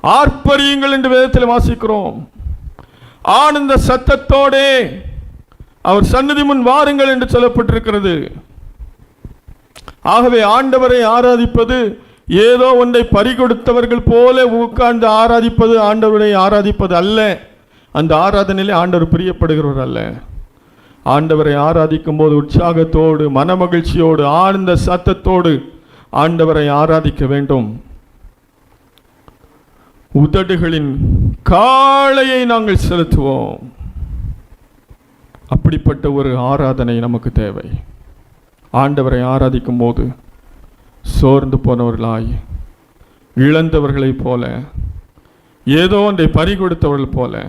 ஆர்ப்பரியுங்கள் என்று வேதத்தில் வாசிக்கிறோம். ஆனந்த சத்தத்தோடே அவர் சந்நிதி முன் வாருங்கள் என்று சொல்லப்பட்டிருக்கிறது. ஆகவே ஆண்டவரை ஆராதிப்பது ஏதோ ஒன்றை பறிகொடுத்தவர்கள் போல உட்கார்ந்து ஆராதிப்பது ஆண்டவரை ஆராதிப்பது அல்ல. அந்த ஆராதனையிலே ஆண்டவர் பிரியப்படுகிறவர் அல்ல. ஆண்டவரை ஆராதிக்கும் போது உற்சாகத்தோடு, மனமகிழ்ச்சியோடு, ஆனந்த சத்தத்தோடு ஆண்டவரை ஆராதிக்க வேண்டும். உதடுகளின் காளையை நாங்கள் செலுத்துவோம். அப்படிப்பட்ட ஒரு ஆராதனை நமக்கு தேவை. ஆண்டவரை ஆராதிக்கும் போது சோர்ந்து போனவர்களாய், இழந்தவர்களைப் போல, ஏதோ ஒன்றை பறிகொடுத்தவர்கள் போல,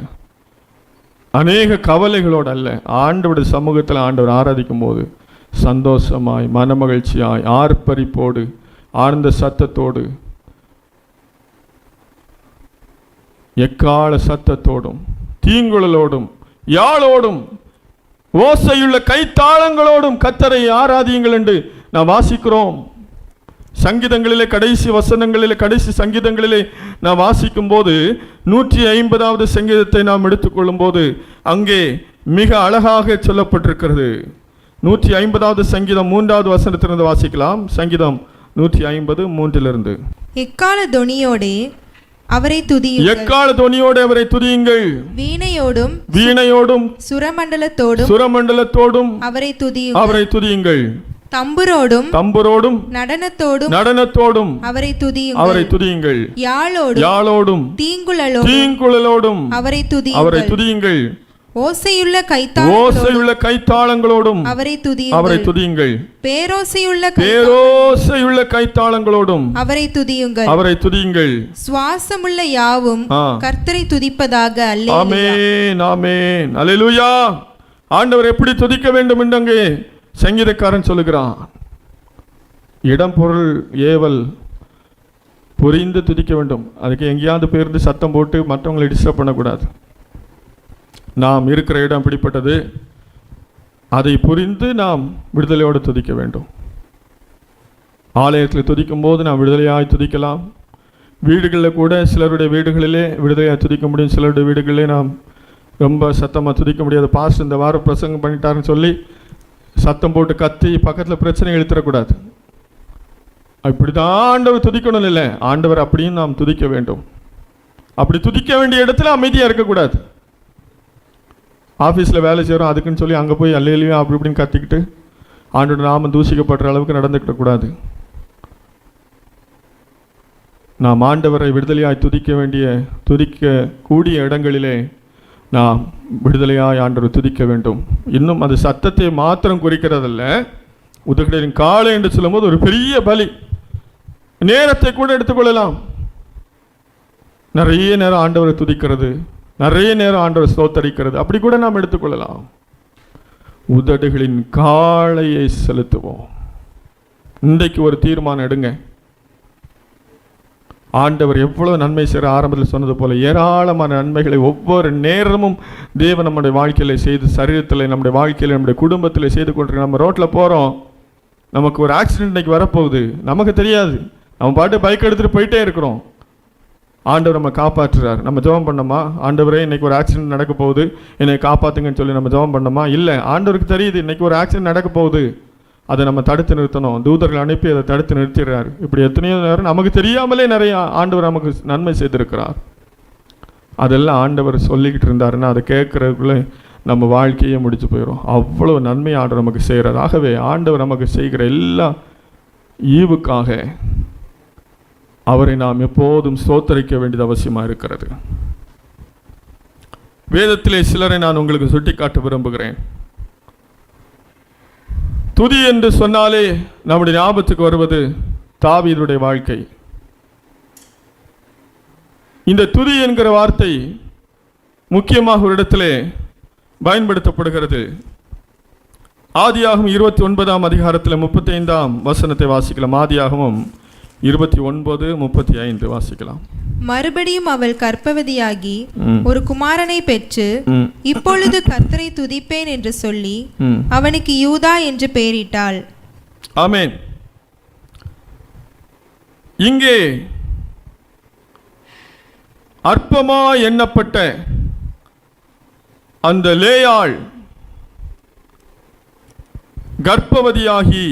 அநேக கவலைகளோடு அல்ல, ஆண்டவருடைய சமூகத்தில் ஆண்டவர் ஆராதிக்கும் போது சந்தோஷமாய், மனமகிழ்ச்சியாய், ஆர்ப்பரிப்போடு, ஆனந்த சத்தத்தோடு, எக்கால சத்தத்தோடும், தீங்குழலோடும், யாழோடும், ஓசையுள்ள கைத்தாளங்களோடும் கர்த்தரை ஆராதியுங்கள் என்று நாம் வாசிக்கிறோம். சங்கீதங்களிலே கடைசி வசனங்களிலே, கடைசி சங்கீதங்களிலே நாம் வாசிக்கும் போது 150வது சங்கீதத்தை நாம் எடுத்துக்கொள்ளும் போது அங்கே மிக அழகாக சொல்லப்பட்டிருக்கிறது. 150வது சங்கீதம் 3வது வசனத்திலிருந்து வாசிக்கலாம். சங்கீதம் 150 3 எக்கால தொனியோடே அவரை துதியுங்கள். எக்கால தொனியோடு அவரை துதியுங்கள். வீணையோடும், வீணையோடும், சுரமண்டலத்தோடும், சுரமண்டலத்தோடும் அவரை துதியுங்கள். அவரை துதியுங்கள். தம்புரோடும், தம்புரோடும், நடனத்தோடும், நடனத்தோடும் அவரை துதியுங்கள். அவரை துதியுங்கள். யாழோடும், யாழோடும், தீங்குழலோடும், தீங்குழலோடும் அவரை துதியுங்கள். அவரை துதியுங்கள். ஓசையுள்ள கைத்தாளங்களோடும் அவரை துதியுங்கள். பேரோசையுள்ள கைத்தாளங்களோடும் அவரை துதியுங்கள். சுவாசமுள்ள யாவும் கர்த்தரை துதிப்பதாக. ஆமென், ஆமென், அல்லேலூயா. ஆண்டவர் எப்படி துதிக்க வேண்டும் என்று அங்கே சங்கீதக்காரன் சொல்லுகிறான். இடம் பொருள் ஏவல் புரிந்து துதிக்க வேண்டும். அதுக்கு எங்கேயாவது போயிருந்து சத்தம் போட்டு மற்றவங்களை டிஸ்டர்ப் பண்ணக்கூடாது. நாம் இருக்கிற இடம் எப்படிப்பட்டது, அதை புரிந்து நாம் விடுதலையோடு துதிக்க வேண்டும். ஆலயத்தில் துதிக்கும் போது நாம் விடுதலையாய் துதிக்கலாம். வீடுகளில் கூட சிலருடைய வீடுகளிலே விடுதலையாக துதிக்க முடியும். சிலருடைய வீடுகளிலே நாம் ரொம்ப சத்தமாக துதிக்க முடியாது. பாஸ்டர் இந்த வாரம் பிரசங்கம் பண்ணிட்டாருன்னு சொல்லி சத்தம் போட்டு கத்தி பக்கத்தில் பிரச்சனை எழுத்துறக்கூடாது. இப்படிதான் ஆண்டவர் துதிக்கணும் இல்லை, ஆண்டவர் அப்படியும் நாம் துதிக்க வேண்டும். அப்படி துதிக்க வேண்டிய இடத்துல அமைதியாக இருக்கக்கூடாது. ஆஃபீஸில் வேலை செய்கிறோம் அதுக்குன்னு சொல்லி அங்கே போய் அல்லையிலையும் அப்படி இப்படின்னு கத்திக்கிட்டு ஆண்டோட நாமம் தூசிக்கப்படுற அளவுக்கு நடந்துக்கிடக்கூடாது. நாம் ஆண்டவரை விடுதலையாய் துதிக்க கூடிய இடங்களிலே நாம் விடுதலையாய் ஆண்டவர் துதிக்க வேண்டும். இன்னும் அது சத்தத்தை மாத்திரம் குறிக்கிறதல்ல. உதகடையின் காலை என்று சொல்லும்போது ஒரு பெரிய பலி, நேரத்தை கூட எடுத்துக்கொள்ளலாம். நிறைய நேரம் ஆண்டவரை துதிக்கிறது, நிறைய நேரம் ஆண்டவரை ஸ்தோத்தரிக்கிறது, அப்படி கூட நாம் எடுத்துக்கொள்ளலாம். உதடுகளின் காளையை செலுத்துவோம். இன்றைக்கு ஒரு தீர்மானம் எடுங்க. ஆண்டவர் எவ்வளவு நன்மை செய்கிற ஆரம்பத்தில் சொன்னது போல ஏராளமான நன்மைகளை ஒவ்வொரு நேரமும் தேவன் நம்முடைய வாழ்க்கையில் செய்து, சரீரத்தில், நம்முடைய வாழ்க்கையில், நம்முடைய குடும்பத்தில் செய்து கொண்டிருக்க. நம்ம ரோட்டில் போகிறோம், நமக்கு ஒரு ஆக்சிடென்ட் இன்னைக்கு வரப்போகுது, நமக்கு தெரியாது, நம்ம பாட்டு பைக் எடுத்துகிட்டு போயிட்டே இருக்கிறோம். ஆண்டவர் நம்ம காப்பாற்றுறார். நம்ம ஜெபம் பண்ணோமா, ஆண்டவரே இன்னைக்கு ஒரு ஆக்சிடென்ட் நடக்க போகுது, என்னை காப்பாற்றுங்கன்னு சொல்லி நம்ம ஜெபம் பண்ணோமா? இல்லை, ஆண்டவருக்கு தெரியுது இன்னைக்கு ஒரு ஆக்சிடென்ட் நடக்க போகுது, அதை நம்ம தடுத்து நிறுத்தணும். தூதர்கள் அனுப்பி அதை தடுத்து நிறுத்திடுறார். இப்படி எத்தனையோ நேரம் நமக்கு தெரியாமலே நிறைய ஆண்டவர் நமக்கு நன்மை செய்திருக்கிறார். அதெல்லாம் ஆண்டவர் சொல்லிக்கிட்டு இருந்தாருன்னா அதை கேட்கறதுக்குள்ளே நம்ம வாழ்க்கையே முடிச்சு போயிடும். அவ்வளோ நன்மை ஆண்டவர் நமக்கு செய்கிறார். ஆகவே ஆண்டவர் நமக்கு செய்கிற எல்லா ஈவுக்காக அவரை நாம் எப்போதும் ஸ்தோத்தரிக்க வேண்டியது அவசியமாக இருக்கிறது. வேதத்திலே சிலரை நான் உங்களுக்கு சுட்டிக்காட்ட விரும்புகிறேன். துதி என்று சொன்னாலே நம்முடைய ஞாபகத்துக்கு வருவது தாவீதுடைய வாழ்க்கை. இந்த துதி என்கிற வார்த்தை முக்கியமாக ஒரு இடத்திலே பயன்படுத்தப்படுகிறது. ஆதியாகமம் 29ஆம் அதிகாரத்தில் 35ஆம் வசனத்தை வாசிக்கலாம். ஆதியாகமம் 29:35 வாசிக்கலாம். மறுபடியும் அவள் கர்ப்பவதியாகி ஒரு குமாரனை பெற்று இப்பொழுது கர்த்தரை துதிப்பேன் என்று சொல்லி அவனுக்கு யூதா என்று பெயரிட்டாள். ஆமென். இங்கே அற்பமா எண்ணப்பட்ட அந்த லேயாள் கர்ப்பவதியாகி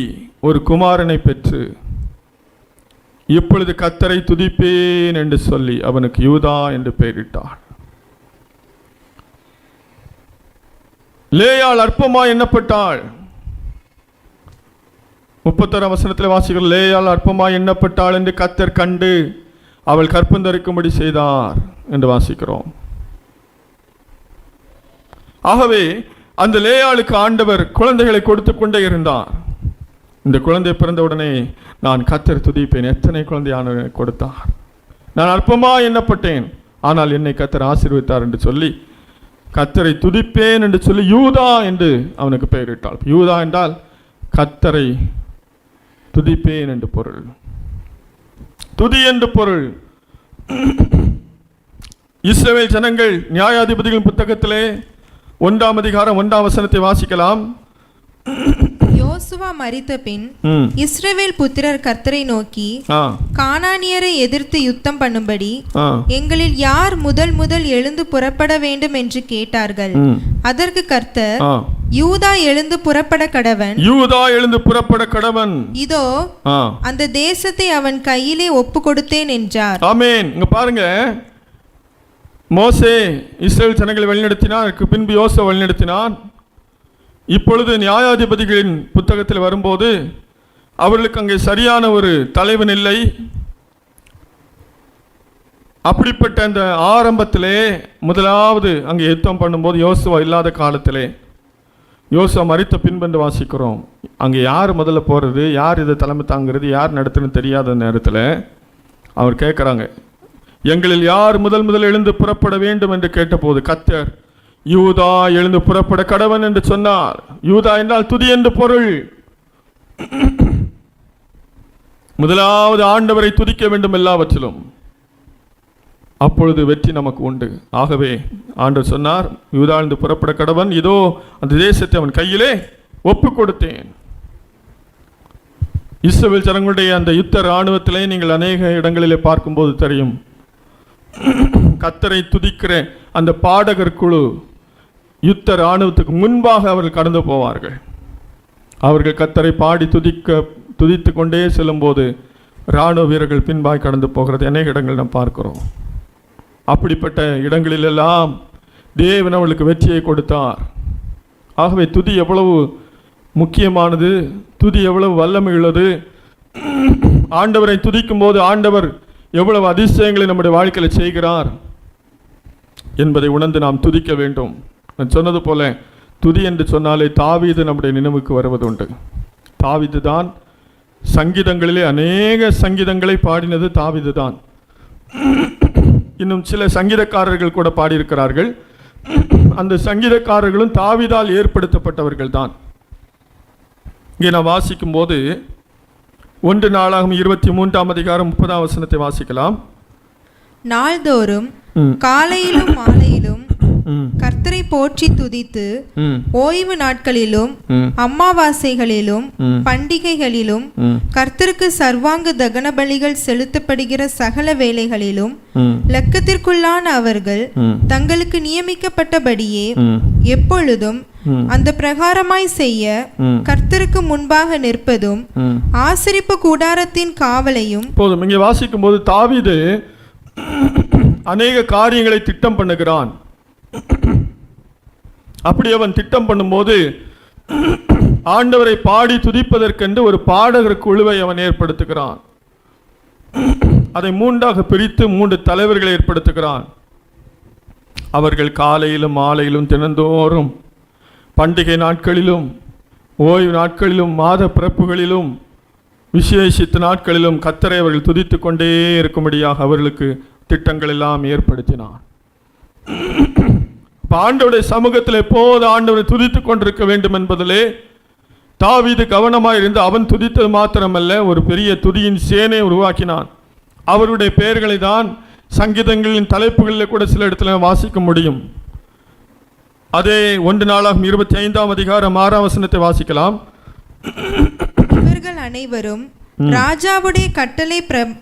ஒரு குமாரனை பெற்று இப்பொழுது கர்த்தரை துதிப்பேன் என்று சொல்லி அவனுக்கு யூதா என்று பெயரிட்டார். லேயாள் அற்பமா எண்ணப்பட்டாள். 31ஆம் வசனத்தில் வாசிக்கிற லேயாள் அற்பமா எண்ணப்பட்டாள் என்று கர்த்தர் கண்டு அவள் கற்பந்தரிக்கும்படி செய்தார் என்று வாசிக்கிறோம். ஆகவே அந்த லேயாளுக்கு ஆண்டவர் குழந்தைகளை கொடுத்து கொண்டே இருந்தார். இந்த குழந்தை பிறந்தவுடனே நான் கர்த்தர் துதிப்பேன். எத்தனை குழந்தையான கொடுத்தார். நான் அற்பமா எண்ணப்பட்டேன், ஆனால் என்னை கர்த்தர் ஆசீர்வதித்தார் என்று சொல்லி கர்த்தரை துதிப்பேன் என்று சொல்லி யூதா என்று அவனுக்கு பெயரிட்டாள். யூதா என்றால் கர்த்தரை துதிப்பேன் என்று பொருள், துதி என்று பொருள். இஸ்ரவேல் ஜனங்கள் நியாயாதிபதிகளின் புத்தகத்திலே 1ஆம் அதிகாரம் 1ஆம் வசனத்தை வாசிக்கலாம். யோசுவா மரித்த பின் இஸ்ரவேல் புத்திரர் கர்த்தரை நோக்கி கானானியரை எதிர்த்து யுத்தம் பண்ணும்படி எங்களில் யார் முதல் எழுந்து புறப்பட வேண்டும் என்று கேட்டார்கள். அதற்கு கர்த்தர் யூதா எழுந்து புறப்பட கடவன், யூதா எழுந்து புறப்பட கடவன், இதோ அந்த தேசத்தை அவன் கையிலே ஒப்பு கொடுத்தேன் என்றார். ஆமென். இங்க பாருங்க, மோசே இஸ்ரவேல் ஜனங்களை வழிநடத்தினார், பின்பு யோசுவா வழிநடத்தினான். இப்பொழுது நியாயாதிபதிகளின் புத்தகத்தில் வரும்போது அவர்களுக்கு அங்கே சரியான ஒரு தலைவன் இல்லை. அப்படிப்பட்ட அந்த ஆரம்பத்திலே முதலாவது அங்கே யுத்தம் பண்ணும்போது யோசுவா இல்லாத காலத்திலே, யோசுவா மரித்த பின்பு வாசிக்கிறோம், அங்கே யார் முதல்ல போகிறது, யார் இதை தலைமை தாங்கிறது, யார் நடத்துன்னு தெரியாத நேரத்தில் அவர் கேட்குறாங்க, எங்களில் யார் முதல் எழுந்து புறப்பட வேண்டும் என்று கேட்டபோது கர்த்தர் யூதா எழுந்து புறப்பட கடவன் என்று சொன்னார். யூதா என்றால் துதி என்று பொருள். முதலாவது ஆண்டவரை துதிக்க வேண்டும் எல்லாவற்றிலும், அப்பொழுது வெற்றி நமக்கு உண்டு. ஆகவே ஆண்டவர் சொன்னார், யூதா எழுந்து புறப்பட கடவன், இதோ அந்த தேசத்தை அவன் கையிலே ஒப்பு கொடுத்தேன். இஸ்ரவேல் ஜனங்களுடைய அந்த யுத்த இராணுவத்திலே நீங்கள் அநேக இடங்களிலே பார்க்கும்போது தெரியும், கர்த்தரை துதிக்கிற அந்த பாடகர் குழு யுத்த இராணுவத்துக்கு முன்பாக அவர்கள் கடந்து போவார்கள். அவர்கள் கர்த்தரை பாடி துதித்து கொண்டே செல்லும்போது இராணுவ வீரர்கள் பின்பாய் கடந்து போகிறது அநேக இடங்கள் நாம் பார்க்கிறோம். அப்படிப்பட்ட இடங்களிலெல்லாம் தேவன் அவளுக்கு வெற்றியை கொடுத்தார். ஆகவே துதி எவ்வளவு முக்கியமானது, துதி எவ்வளவு வல்லமை உள்ளது. ஆண்டவரை துதிக்கும் போது ஆண்டவர் எவ்வளவு அதிசயங்களை நம்முடைய வாழ்க்கையில் செய்கிறார் என்பதை உணர்ந்து நாம் துதிக்க வேண்டும். நான் சொன்னது போல துதி என்று சொன்னாலே தாவீது நம்முடைய நினைவுக்கு வருவதுண்டு. தாவீது தான் சங்கீதங்களிலே அநேக சங்கீதங்களை பாடினது தாவீது தான். இன்னும் சில சங்கீதக்காரர்கள் கூட பாடியிருக்கிறார்கள். அந்த சங்கீதக்காரர்களும் தாவீதால் ஏற்படுத்தப்பட்டவர்கள் தான். இங்கே நான் வாசிக்கும் போது 1 நாளாகமம் 23ஆம் அதிகாரம் 30ஆம் வசனத்தை வாசிக்கலாம். நாள்தோறும் காலையிலும் மாலையிலும் கர்த்தரை போற்றி துதித்து ஓய்வு நாட்களிலும் அமாவாசைகளிலும் பண்டிகைகளிலும் கர்த்தருக்கு சர்வாங்க தகன பலிகள் செலுத்தப்படுகிற சகல வேளைகளிலும் லக்கத்திற்குள்ளான அவர்கள் தங்களுக்கு நியமிக்கப்பட்டபடியே எப்பொழுதும் அந்த பிரகாரமாய் செய்ய கர்த்தருக்கு முன்பாக நிற்பதும் ஆசரிப்பு கூடாரத்தின் காவலையும். போதும். இங்கே வாசிக்கும் போது தாவீது அநேக காரியங்களை திட்டம் பண்ணுகிறான். அப்படி அவன் திட்டம் பண்ணும்போது ஆண்டவரை பாடி துதிப்பதற்கென்று ஒரு பாடகர் குழுவை அவன் ஏற்படுத்துகிறான். அதை 3ஆக பிரித்து 3 தலைவர்களை ஏற்படுத்துகிறான். அவர்கள் காலையிலும் மாலையிலும் தினந்தோறும் பண்டிகை நாட்களிலும் ஓய்வு நாட்களிலும் மாத பிறப்புகளிலும் விசேஷித்த நாட்களிலும் கர்த்தரை அவர்கள் துதித்து கொண்டே இருக்கும்படியாக அவர்களுக்கு திட்டங்கள் எல்லாம் ஏற்படுத்தினான். ஆண்டவருடைய சமூகத்தில் எப்போது ஆண்டவரை துதித்து கொண்டிருக்க வேண்டும் என்பதிலே தாவீது கவனமாக இருந்து அவன் துதித்தது மாத்திரமல்ல, ஒரு பெரிய துதியின் சேனை உருவாக்கினான். அவருடைய பெயர்களை தான் சங்கீதங்களின் தலைப்புகளில் கூட சில இடத்துல வாசிக்க முடியும். அதே 1 நாளாகமம் 25ஆம் அதிகாரம் 6ஆம் வசனத்தை வாசிக்கலாம். இவர்கள் அனைவரும் ராஜாவுடைய கட்டளை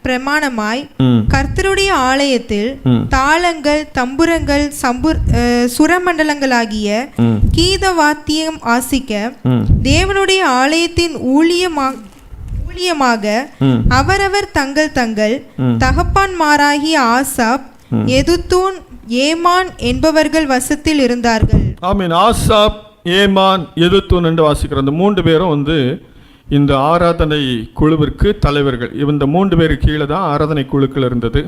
பிரமாணமாய் கர்த்தருடைய ஆலயத்தில் தாளங்கள், தம்புரங்கள், சுரமண்டலங்களாகிய கீத வாத்தியம் வாசிக்க தேவனுடைய ஆலயத்தின் ஊழியமாக அவரவர் தங்கள் தகப்பான்மாராகிய ஆசாப், எதுத்தூன், ஏமான் என்பவர்கள் வசத்தில் இருந்தார்கள். ஆமீன். ஆசாப், ஏமான், எதுத்தூன் என்று வாசிக்கிற அந்த 3 பேரும் இந்த ஆராதனை குழுவிற்கு தலைவர்கள். இந்த 3 பேருக்கு கீழே தான் ஆராதனை குழுக்கள் இருந்தது.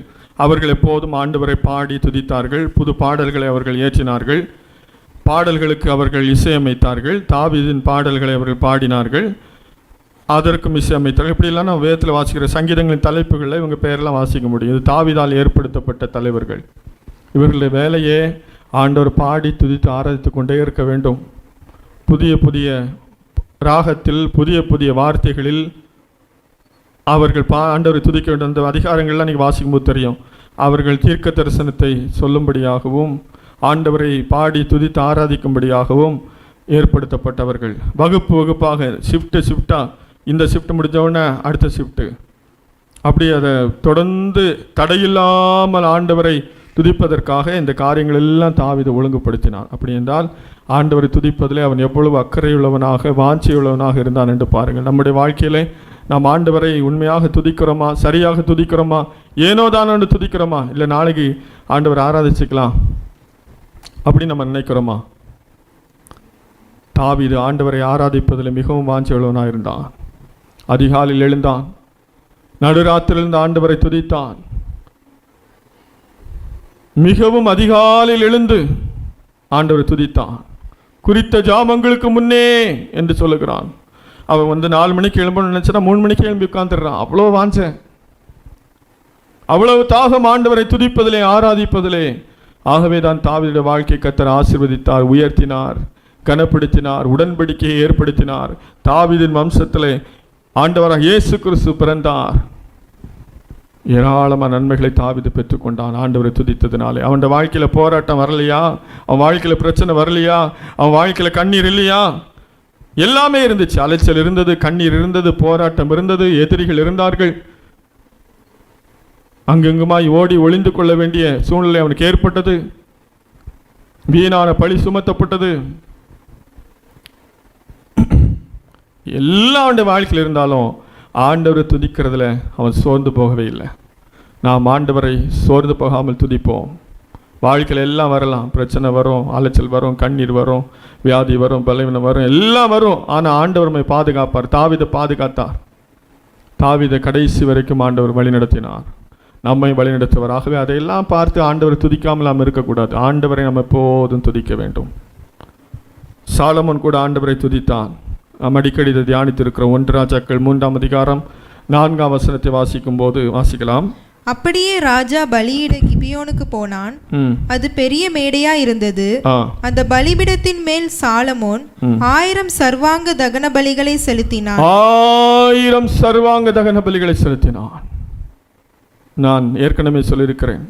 அவர்கள் எப்போதும் ஆண்டவரை பாடி துதித்தார்கள். புது பாடல்களை அவர்கள் இயற்றினார்கள். பாடல்களுக்கு அவர்கள் இசையமைத்தார்கள். தாவீதின் பாடல்களை அவர்கள் பாடினார்கள், அதற்கும் இசையமைத்தார்கள். இப்படிலாம் நான் வேதத்தில் வாசிக்கிற சங்கீதங்களின் தலைப்புகளில் இவங்க பெயரெல்லாம் வாசிக்க முடியும். இது தாவீதால் ஏற்படுத்தப்பட்ட தலைவர்கள். இவர்களுடைய வேலையே ஆண்டவர் பாடி துதித்து ஆராதித்து கொண்டே இருக்க வேண்டும். புதிய புதிய ராகத்தில் புதிய புதிய வார்த்தைகளில் அவர்கள் ஆண்டவரை துதிக்க வேண்டும். அந்த அதிகாரங்கள்லாம் நீங்கள் வாசிக்கும்போது தெரியும். அவர்கள் தீர்க்க தரிசனத்தை சொல்லும்படியாகவும் ஆண்டவரை பாடி துதித்து ஆராதிக்கும்படியாகவும் ஏற்படுத்தப்பட்டவர்கள். வகுப்பு வகுப்பாக, ஷிஃப்டாக, இந்த ஷிஃப்ட் முடிஞ்சவுடனே அடுத்த ஷிஃப்ட்டு, அப்படி அதை தொடர்ந்து தடையில்லாமல் ஆண்டவரை துதிப்பதற்காக இந்த காரியங்கள் எல்லாம் தாவீது ஒழுங்குபடுத்தினான். அப்படி என்றால் ஆண்டவரை துதிப்பதிலே அவன் எவ்வளவு அக்கறையுள்ளவனாக, வாஞ்சியுள்ளவனாக இருந்தான் என்று பாருங்கள். நம்முடைய வாழ்க்கையிலே நாம் ஆண்டவரை உண்மையாக துதிக்கிறோமா, சரியாக துதிக்கிறோமா, ஏனோ தானோன்னு துதிக்கிறோமா, இல்லை நாளைக்கு ஆண்டவர் ஆராதிச்சுக்கலாம் அப்படி நம்ம நினைக்கிறோமா? தாவீது ஆண்டவரை ஆராதிப்பதில் மிகவும் வாஞ்சியுள்ளவனாக இருந்தான். அதிகாலையில் எழுந்தான், நடுராத்திரிலிருந்து ஆண்டவரை துதித்தான். மிகவும் அதிகாலையில் எழுந்து ஆண்டவர் துதித்தான். குறித்த ஜாமங்களுக்கு முன்னே என்று சொல்லுகிறான். அவன் 4 மணிக்கு எழும்பணும்னு நினைச்சா 3 மணிக்கு எழும்பி உட்கார்ந்துடுறான். அவ்வளோ வாஞ்சேன், அவ்வளவு தாகம் ஆண்டவரை துதிப்பதிலே, ஆராதிப்பதிலே. ஆகவே தான் தாவீதுடைய வாழ்க்கை கர்த்தர் ஆசீர்வதித்தார், உயர்த்தினார், கனப்படுத்தினார், உடன்படிக்கையை ஏற்படுத்தினார். தாவீதின் வம்சத்திலே ஆண்டவராக இயேசு கிறிஸ்து பிறந்தார். ஏராளமான நன்மைகளை தாவீது பெற்றுக்கொண்டான் ஆண்டவரை துதித்ததினாலே. அவன் வாழ்க்கையில் போராட்டம் வரலையா? அவன் வாழ்க்கையில் பிரச்சனை வரலையா? அவன் வாழ்க்கையில் கண்ணீர் இல்லையா? எல்லாமே இருந்துச்சு. அலைச்சல் இருந்தது, கண்ணீர் இருந்தது, போராட்டம் இருந்தது, எதிரிகள் இருந்தார்கள். அங்கெங்குமாய் ஓடி ஒளிந்து கொள்ள வேண்டிய சூழ்நிலை அவனுக்கு ஏற்பட்டது. வீணான பழி சுமத்தப்பட்டது. எல்லாம் அவனுடைய வாழ்க்கையில் இருந்தாலும் ஆண்டவரை துதிக்கிறதுல அவன் சோர்ந்து போகவே இல்லை. நாம் ஆண்டவரை சோர்ந்து போகாமல் துதிப்போம். வாழ்க்கையில் எல்லாம் வரலாம், பிரச்சனை வரும், அலைச்சல் வரும், கண்ணீர் வரும், வியாதி வரும், பலவீனம் வரும், எல்லாம் வரும். ஆனால் ஆண்டவர் நம்மை பாதுகாப்பார். தாவீதை பாதுகாத்தார். தாவீதை கடைசி வரைக்கும் ஆண்டவர் வழிநடத்தினார், நம்மை வழிநடத்துவார். அதையெல்லாம் பார்த்து ஆண்டவரை துதிக்காமல் நாம் இருக்கக்கூடாது. ஆண்டவரை நம்ம எப்போதும் துதிக்க வேண்டும். சாலமோன் கூட ஆண்டவரை துதித்தான். நாம் அடிக்கடி இதை தியானித்திருக்கிற 1 ராஜாக்கள் 3ஆம் அதிகாரம் 4ஆம் வசனத்தை வாசிக்கும் போது வாசிக்கலாம். அப்படியே ராஜா பலியிட கிபியோனுக்கு போனான். அது பெரிய மேடையா இருந்தது. அந்த பலிபீடத்தின் மேல் சாலமோன் 1000 சர்வாங்க தகன பலிகளை செலுத்தினான். 1000 சர்வாங்க தகன பலிகளை செலுத்தினான். நான் ஏற்கனவே சொல்லியிருக்கிறேன்,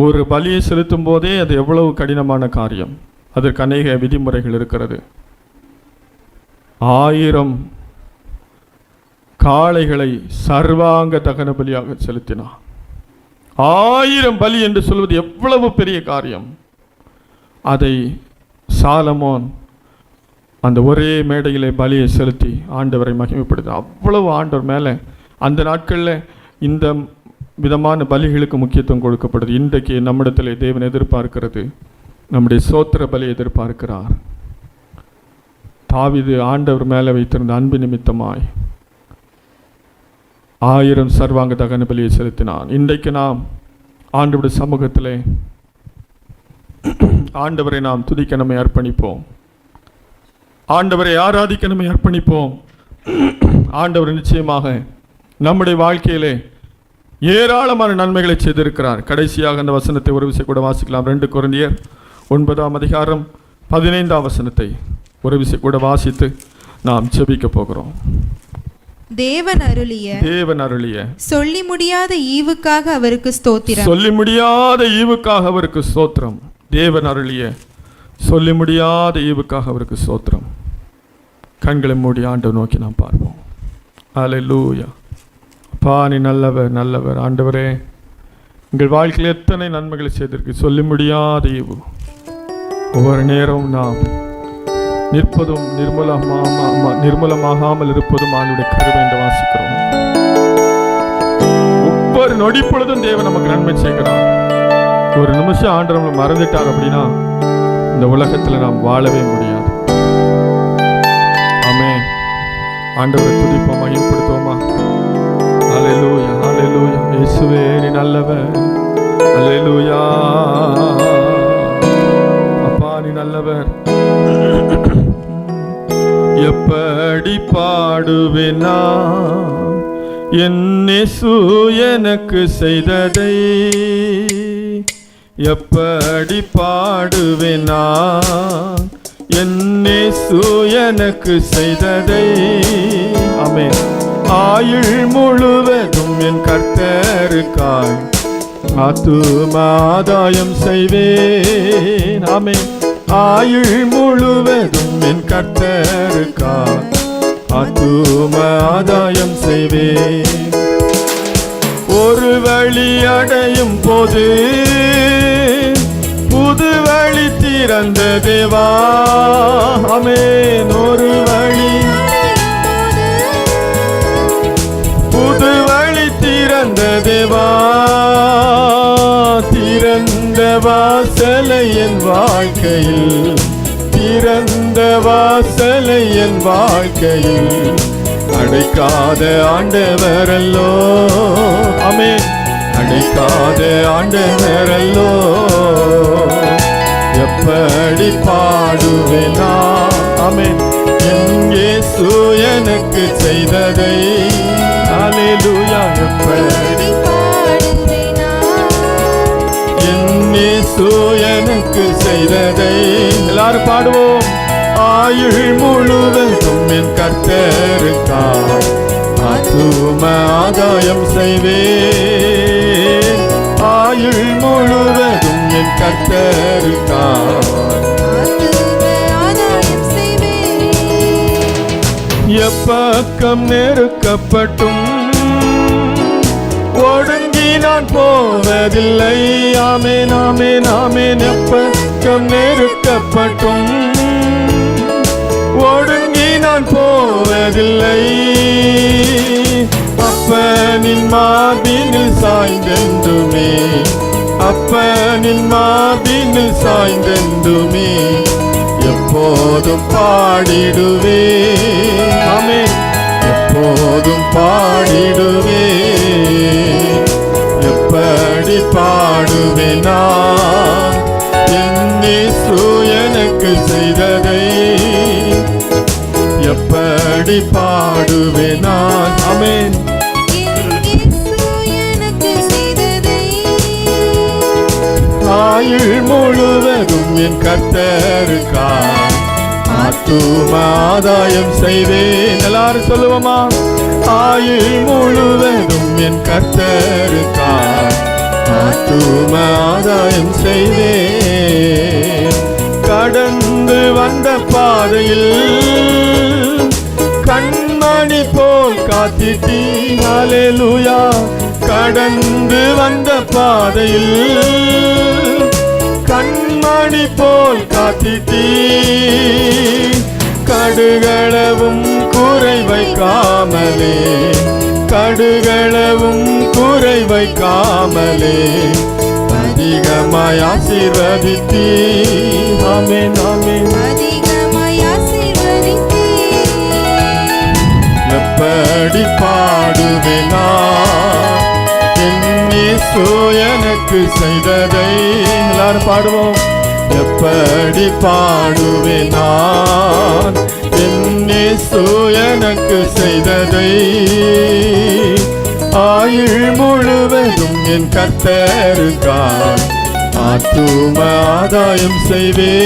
ஒரு பலியை செலுத்தும் போதே அது எவ்வளவு கடினமான காரியம். அதற்கு அநேக விதிமுறைகள் இருக்கிறது. 1000 காளைகளை சர்வாங்க தகன பலியாக செலுத்தினான். 1000 பலி என்று சொல்வது எவ்வளவு பெரிய காரியம். அதை சாலமோன் அந்த ஒரே மேடையிலே பலியை செலுத்தி ஆண்டவரை மகிமைப்படுத்த அவ்வளவு ஆண்டவர் மேலே அந்த நாட்களில் இந்த விதமான பலிகளுக்கு முக்கியத்துவம் கொடுக்கப்படுது. இன்றைக்கு நம்மிடத்தில் தேவன் எதிர்பார்க்கிறது, நம்முடைய சோத்திர பலி எதிர்பார்க்கிறார். தாவீது ஆண்டவர் மேலே வைத்திருந்த அன்பு நிமித்தமாய் 1000 சர்வாங்க தகன பலியை செலுத்தினான். இன்றைக்கு நாம் ஆண்டவருடைய சமூகத்திலே ஆண்டவரை நாம் துதிக்க நம்மை அர்ப்பணிப்போம். ஆண்டவரை ஆராதிக்க நம்மை அர்ப்பணிப்போம். ஆண்டவர் நிச்சயமாக நம்முடைய வாழ்க்கையிலே ஏராளமான நன்மைகளை செய்திருக்கிறார். கடைசியாக அந்த வசனத்தை ஒரு விஷயம் கூட வாசிக்கலாம். 2 கொரிந்தியர் 9ஆம் அதிகாரம் 15ஆம் வசனத்தை ஒரு விஷயம் கூட வாசித்து நாம் ஜெபிக்க போகிறோம். தேவன் அருளிய சொல்லி முடியாத ஈவுக்காக அவருக்கு ஸ்தோத்திரம். சொல்லி முடியாத ஈவுக்காக அவருக்கு ஸ்தோத்திரம். தேவன் அருளிய சொல்லி முடியாத ஈவுக்காக அவருக்கு ஸ்தோத்திரம். கண்களை மூடி ஆண்டவர் நோக்கி நாம் பார்ப்போம். அல்லேலூயா. அப்பா, நீ நல்லவர், நல்லவர். ஆண்டவரே, எங்கள் வாழ்க்கையில் எத்தனை நன்மைகளை செய்திருக்கு. சொல்லி முடியாத ஈவு. ஒவ்வொரு நேரமும் நாம் நிற்பதும் நிர்மூலமாகாமல் இருப்பதும் ஆண்டவருடைய கிருபை என்று வாசிக்கிறோம். ஒவ்வொரு நொடி பொழுதும் தேவன் நமக்கு நன்மை செய்கிறார். ஒரு நிமிஷம் ஆண்டவர் நம்மளை மறந்துட்டார் அப்படின்னா இந்த உலகத்தில் நாம் வாழவே முடியாது. ஆமென். ஆண்டவரை துதிப்போமா, மகிமைப்படுத்துவோமா? அல்லேலூயா, அல்லேலூயா. இயேசுவே நீ நல்லவர். அல்லேலூயா. அப்பா நீ நல்லவர். எப்படி பாடுவேனா என் இயேசு எனக்கு செய்ததை, எப்படி பாடுவேனா என் இயேசு எனக்கு செய்ததை. ஆமென். ஆயுள் முழுவதும் என் கர்த்தருக்காய் ஆத்துமாதாயம் செய்வேன். ஆமென். ஆயுள் முழுவதும் என் கர்த்தருக்காய் ஆத்துமாதாயம் செய்வேன். ஒரு வழி அடையும் போது புது வழி திறந்த தேவா. ஆமென். ஒரு வழி புது வழி திறந்த தேவா. திறந்த வாசலை என் வாழ்க்கையில், திறந்த வாசலை என் வாழ்க்கையில் அடைக்காத ஆண்டவரல்லோ. ஆமென். அடைக்காத ஆண்டவரல்லோ, எப்படி பாடுவேனா? ஆமென். என் இயேசு எனக்கு செய்ததை, அல்லேலூயா, எப்படி பாடுவேனா? என் இயேசு எனக்கு செய்ததை எல்லாரும் பாடுவோம். ஆயுள் முழுவதும் என் கர்த்தருக்காய் ஆத்தும ஆதாயம் செய்வேன். ஆயுள் முழுவதும் என் கர்த்தருக்காய் ஆதாயம் செய்வேன். எப்பக்கம் நெருக்கப்பட்டும் ஒடுங்கி நான் போவதில்லை. ஆமென், ஆமென், ஆமென். எப்பக்கம் நெருக்கப்பட்டும் ஒடுங்கி நான் போவதில்லை. அப்பனின் மார்பினில் சாய்ந்தென்றுமே, அப்பனின் மார்பினில் சாய்ந்தென்றுமே எப்போதும் பாடிடுவே. ஆமென். எப்போதும் பாடிடுவே. எப்படி பாடுவேனா? என் இயேசு எனக்கு செய்ததை எப்படி பாடுவேனா? ஆமென். என் இயேசு எனக்கு செய்ததை ஆயுள் முழுவதும் என் கர்த்தருக்காய் ஆத்தும ஆதாயம் செய்வேன். எல்லாரும் சொல்லுவோமா? ஆயுள் முழுவதும் என் கர்த்தருக்காய் ஆத்தும ஆதாயம் செய்வேன். கடந்து வந்த பாதையில் கண்மணி போல் காத்திட்டீ. அல்லேலூயா. கடந்து வந்த பாதையில் கண்மணி போல் காத்திட்டீ. கடுகளவும் குறை வைக்காமலே, கடுகளவும் குறை வைக்காமலே அதிகமாய் ஆசீர்வதித்தீ. ஆமென், ஆமென். அதிகமாய் ஆசீர்வதித்தீர். எப்படி பாடுவேனா? என் இயேசு எனக்கு செய்ததை எல்லாரும் பாடுவோம். எப்படி பாடுவேனா? என் இயேசு எனக்கு செய்ததை ஆயுள் முழுவதும் என் கர்த்தருக்காய் ஆத்தும ஆதாயம் செய்வேன்.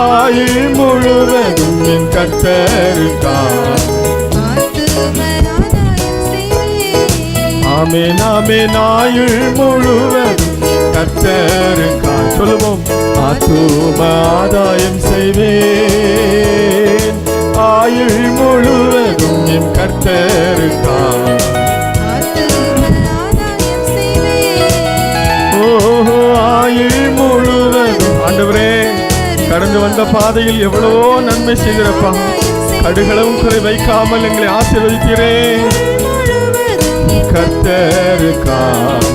ஆயுள் முழுவதும் என் கர்த்தருக்காய் ஆத்தும ஆதாயம் செய்வேன். ஆமென், ஆமென். ஆயுள் முழுவதும் கர்த்தருக்காய் சொல்லுவோம். ஆத்தும ஆதாயம் செய்வேன். ஆயுள் முழுவதும் என் கர்த்தருக்காய் ஆத்தும ஆதாயம் செய்வேன். ஓஹோ, ஆயுள் முழுவதும். ஆண்டவரே, கடந்து வந்த பாதையில் எவ்வளவோ நன்மை செய்திருப்பா. கடுகளவும் குறை வைக்காமல் எங்களை ஆசீர்வதிக்கிறே. கர்த்தருக்காய்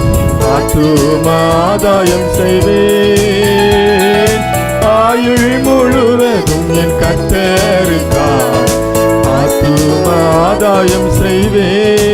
ஆத்தும ஆதாயம் செய்வேன். ஆயுள் முழுவதும் என் கர்த்தருக்காய் ஆத்தும ஆதாயம் செய்வேன்.